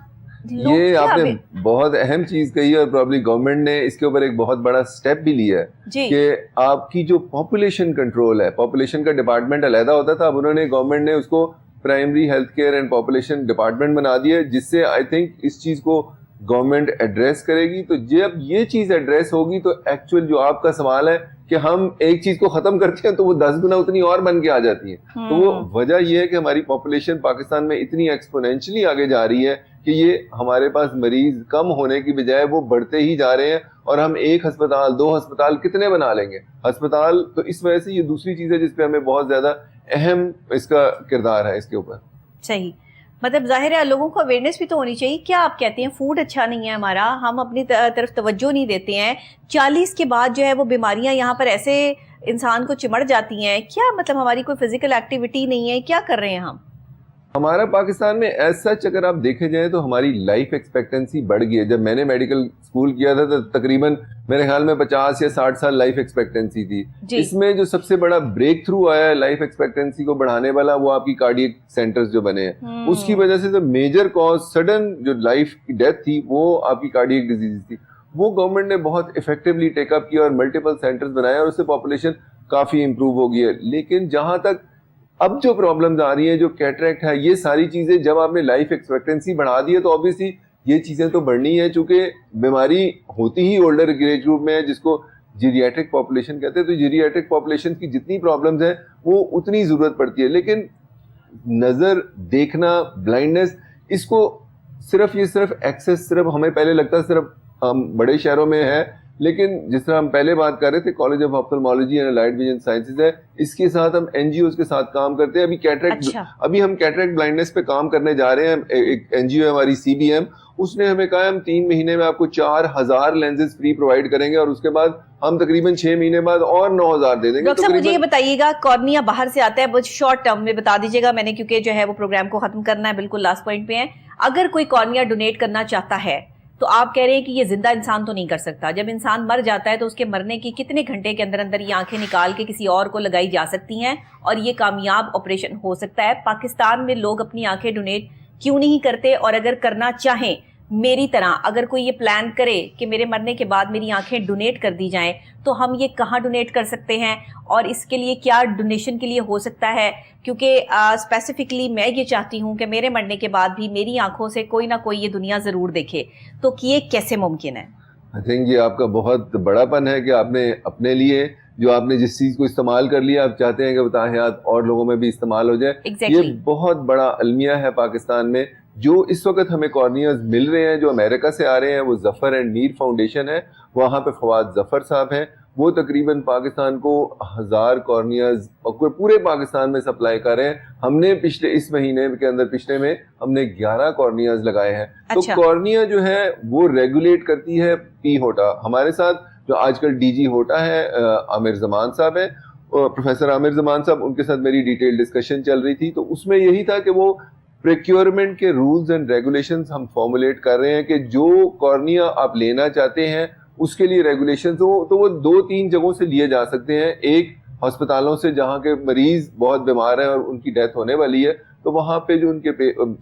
یہ آپ نے بہت اہم چیز کہی ہے, اور پرابلی گورنمنٹ نے اس کے اوپر ایک بہت بڑا سٹیپ بھی لیا ہے کہ آپ کی جو پاپولیشن کنٹرول ہے, پاپولیشن کا ڈپارٹمنٹ علیحدہ ہوتا تھا, اب انہوں نے گورنمنٹ نے اس کو primary health care and population department بنا دیا ہے, جس سے آئی تھنک اس چیز کو گورنمنٹ ایڈریس کرے گی. تو جب یہ چیز ایڈریس ہوگی تو ایکچوئل جو آپ کا سوال ہے کہ ہم ایک چیز کو ختم کرتے ہیں تو وہ 10 گنا اتنی اور بن کے آ جاتی ہیں. تو وہ وجہ یہ ہے کہ ہماری پاپولیشن پاکستان میں اتنی ایکسپونینشلی آگے جا رہی ہے کہ یہ ہمارے پاس مریض کم ہونے کی بجائے وہ بڑھتے ہی جا رہے ہیں, اور ہم 1 ہسپتال 2 ہسپتال کتنے بنا لیں گے ہسپتال. تو اس وجہ سے یہ دوسری چیز ہے جس پہ ہمیں بہت زیادہ اہم اس کا کردار ہے اس کے اوپر. صحیح, مطلب ظاہر ہے لوگوں کو اویئرنیس بھی تو ہونی چاہیے. کیا آپ کہتے ہیں فوڈ اچھا نہیں ہے ہمارا, ہم اپنی طرف توجہ نہیں دیتے ہیں, 40 کے بعد جو ہے وہ بیماریاں یہاں پر ایسے انسان کو چمڑ جاتی ہیں, کیا مطلب ہماری کوئی فزیکل ایکٹیویٹی نہیں ہے, کیا کر رہے ہیں ہم؟ ہمارا پاکستان میں ایز سچ اگر آپ دیکھے جائیں تو ہماری لائف ایکسپیکٹنسی بڑھ گئی ہے. جب میں نے میڈیکل اسکول کیا تھا تو تقریباً میرے خیال میں 50 یا 60 سال لائف ایکسپیکٹنسی تھی. اس میں جو سب سے بڑا بریک تھرو آیا ہے لائف ایکسپیکٹنسی کو بڑھانے والا, وہ آپ کی کارڈیک سینٹرز جو بنے ہیں. اس کی وجہ سے میجر کاز سڈن جو لائف کی ڈیتھ تھی وہ آپ کی کارڈیک ڈیزیز تھی. وہ گورنمنٹ نے بہت افیکٹولی ٹیک اپ کیا اور ملٹیپل سینٹرز بنائے, اور اس سے پاپولیشن کافی امپروو ہو گئی ہے. لیکن جہاں تک اب جو پرابلمز آ رہی ہیں, جو کیٹریکٹ ہے, یہ ساری چیزیں جب آپ نے لائف ایکسپیکٹنسی بڑھا دی ہے تو آبویسلی یہ چیزیں تو بڑھنی ہے, چونکہ بیماری ہوتی ہی اولڈر ایج گروپ میں ہے جس کو جیریاٹرک پاپولیشن کہتے ہیں. تو جیریاٹرک پاپولیشن کی جتنی پرابلمز ہیں وہ اتنی ضرورت پڑتی ہے. لیکن نظر دیکھنا, بلائنڈنس, اس کو صرف ایکسس صرف ہمیں پہلے لگتا ہے صرف بڑے شہروں میں ہے, لیکن جس طرح ہم پہلے بات کر رہے تھے college of ophthalmology and allied vision sciences ہے, اس کے ساتھ ہم این جی اوز کے ساتھ کام کرتے ہیں. ابھی ہم کیٹریکٹ بلائنڈنس پہ کام کرنے جا رہے ہیں. ایک این جی او ہے ہماری CBM, اس نے ہمیں کہا ہم 3 مہینے میں آپ کو 4000 لینزز فری پرووائڈ کریں گے, اور اس کے بعد ہم تقریباً 6 مہینے بعد اور 9000 دے دیں گے. ڈاکٹر صاحب مجھے یہ بتائیے گا, کارنیا باہر سے آتا ہے, بہت شارٹ ٹرم میں بتا دیجیے گا, میں نے کیونکہ جو ہے وہ پروگرام کو ختم کرنا ہے, بالکل لاسٹ پوائنٹ پہ ہے. اگر کوئی کارنیا ڈونیٹ کرنا چاہتا ہے تو آپ کہہ رہے ہیں کہ یہ زندہ انسان تو نہیں کر سکتا. جب انسان مر جاتا ہے تو اس کے مرنے کی کتنے گھنٹے کے اندر اندر یہ آنکھیں نکال کے کسی اور کو لگائی جا سکتی ہیں, اور یہ کامیاب آپریشن ہو سکتا ہے. پاکستان میں لوگ اپنی آنکھیں ڈونیٹ کیوں نہیں کرتے, اور اگر کرنا چاہیں میری طرح اگر کوئی یہ پلان کرے کہ میرے مرنے کے بعد میری آنکھیں ڈونیٹ کر دی جائیں تو ہم یہ کہاں ڈونیٹ کر سکتے ہیں اور اس کے لیے کیا ڈونیشن کے لیے ہو سکتا ہے؟ کیونکہ اسپیسیفکلی میں یہ چاہتی ہوں کہ میرے مرنے کے بعد بھی میری آنکھوں سے کوئی نہ کوئی یہ دنیا ضرور دیکھے، تو یہ کیسے ممکن ہے؟ آئی تھنک یہ آپ کا بہت بڑا پن ہے کہ آپ نے اپنے لیے جو آپ نے جس چیز کو استعمال کر لیا آپ چاہتے ہیں کہ بتاحیات اور لوگوں میں بھی استعمال ہو جائے. یہ بہت بڑا المیہ ہے پاکستان میں. جو اس وقت ہمیں کارنیاز مل رہے ہیں جو امریکہ سے آ رہے ہیں وہ ظفر اینڈ میر فاؤنڈیشن ہے, وہاں پہ فواد ظفر صاحب ہیں, وہ تقریباً پاکستان کو 1000 کارنیاز پورے پاکستان میں سپلائی کر رہے ہیں. ہم نے اس مہینے کے اندر پچھلے میں ہم نے 11 کارنیاز لگائے ہیں. تو کارنیا جو ہے وہ ریگولیٹ کرتی ہے پی ہوٹا. ہمارے ساتھ جو آج کل ڈی جی ہوٹا ہے عامر زمان صاحب ہیں, پروفیسر عامر زمان صاحب, ان کے ساتھ میری ڈیٹیل ڈسکشن چل رہی تھی. تو اس میں یہی تھا کہ وہ پریکیورمنٹ کے رولز اینڈ ریگولیشنز ہم فارمولیٹ کر رہے ہیں کہ جو کارنیا آپ لینا چاہتے ہیں اس کے لیے ریگولیشنز ہو تو وہ 2-3 جگہوں سے لیے جا سکتے ہیں. ایک ہسپتالوں سے جہاں کے مریض بہت بیمار ہیں اور ان کی ڈیتھ ہونے والی ہے, تو وہاں پہ جو ان کے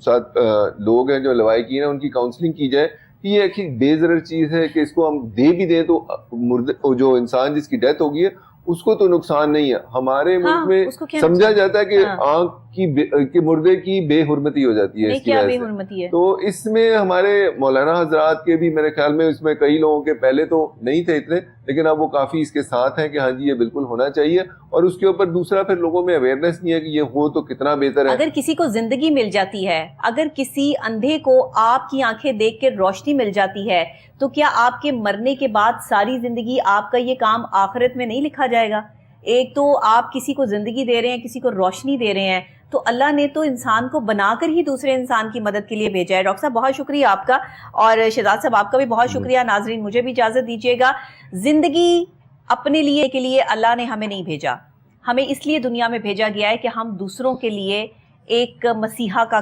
ساتھ لوگ ہیں جو لوائقین ہیں ان کی کاؤنسلنگ کی جائے. یہ ایک بے ضرر چیز ہے کہ اس کو ہم دے بھی دیں تو جو انسان جس کی ڈیتھ ہوگی ہے اس کو تو نقصان نہیں ہے. ہمارے ملک میں سمجھا جاتا ہے کہ آنکھ کی مردے کی بے حرمتی ہو جاتی ہے اس کی وجہ سے. تو اس میں ہمارے مولانا حضرات کے بھی میرے خیال میں اس میں کئی لوگوں کے پہلے تو نہیں تھے اتنے, لیکن اب وہ کافی اس کے ساتھ ہیں کہ ہاں جی یہ بالکل ہونا چاہیے. اور اس کے اوپر دوسرا پھر لوگوں میں اویئرنیس نہیں ہے کہ یہ ہو تو کتنا بہتر ہے. اگر کسی کو زندگی مل جاتی ہے, اگر کسی اندھے کو آپ کی آنکھیں دیکھ کے روشنی مل جاتی ہے, تو کیا آپ کے مرنے کے بعد ساری زندگی آپ کا یہ کام آخرت میں نہیں لکھا جائے گا؟ ایک تو آپ کسی کو زندگی دے رہے ہیں, کسی کو روشنی دے رہے ہیں, تو اللہ نے تو انسان کو بنا کر ہی دوسرے انسان کی مدد کے لیے بھیجا ہے. ڈاکٹر صاحب بہت شکریہ آپ کا, اور شہزاد صاحب آپ کا بھی بہت شکریہ. ناظرین مجھے بھی اجازت دیجیے گا. زندگی اپنے لیے کے لیے اللہ نے ہمیں نہیں بھیجا, ہمیں اس لیے دنیا میں بھیجا گیا ہے کہ ہم دوسروں کے لیے ایک مسیحا کا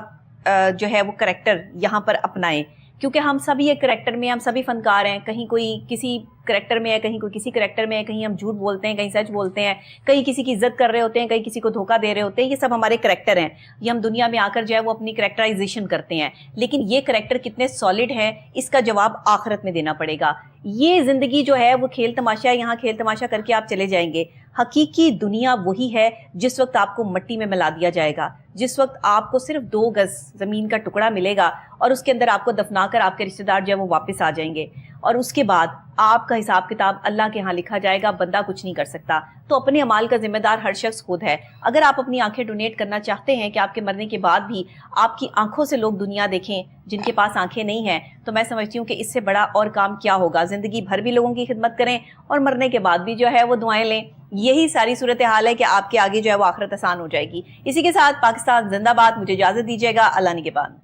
جو ہے وہ کریکٹر یہاں پر اپنائیں. کیونکہ ہم سبھی ایک کریکٹر میں, ہم سبھی فنکار ہیں, کہیں کوئی کسی کریکٹر میں ہے, کہیں کوئی کسی کریکٹر میں ہے, کہیں ہم جھوٹ بولتے ہیں, کہیں سچ بولتے ہیں, کہیں کسی کی عزت کر رہے ہوتے ہیں, کہیں کسی کو دھوکہ دے رہے ہوتے ہیں. یہ سب ہمارے کریکٹر ہیں, یہ ہم دنیا میں آ کر جو ہے وہ اپنی کریکٹرائزیشن کرتے ہیں. لیکن یہ کریکٹر کتنے سالڈ ہیں اس کا جواب آخرت میں دینا پڑے گا. یہ زندگی جو ہے وہ کھیل تماشا ہے, یہاں کھیل تماشا کر کے آپ چلے جائیں گے. حقیقی دنیا وہی ہے جس وقت آپ کو مٹی میں ملا دیا جائے گا, جس وقت آپ کو صرف 2 گز زمین کا ٹکڑا ملے گا اور اس کے اندر آپ کو دفنا کر آپ کے رشتہ دار جو ہے وہ واپس آ جائیں گے, اور اس کے بعد آپ کا حساب کتاب اللہ کے ہاں لکھا جائے گا. بندہ کچھ نہیں کر سکتا. تو اپنے اعمال کا ذمہ دار ہر شخص خود ہے. اگر آپ اپنی آنکھیں ڈونیٹ کرنا چاہتے ہیں کہ آپ کے مرنے کے بعد بھی آپ کی آنکھوں سے لوگ دنیا دیکھیں جن کے پاس آنکھیں نہیں ہیں, تو میں سمجھتی ہوں کہ اس سے بڑا اور کام کیا ہوگا. زندگی بھر بھی لوگوں کی خدمت کریں اور مرنے کے بعد بھی جو ہے وہ دعائیں لیں. یہی ساری صورتحال ہے کہ آپ کے آگے جو ہے وہ آخرت آسان ہو جائے گی. اسی کے ساتھ پاکستان زندہ باد. مجھے اجازت دیجیے گا. اللہ نگہبان.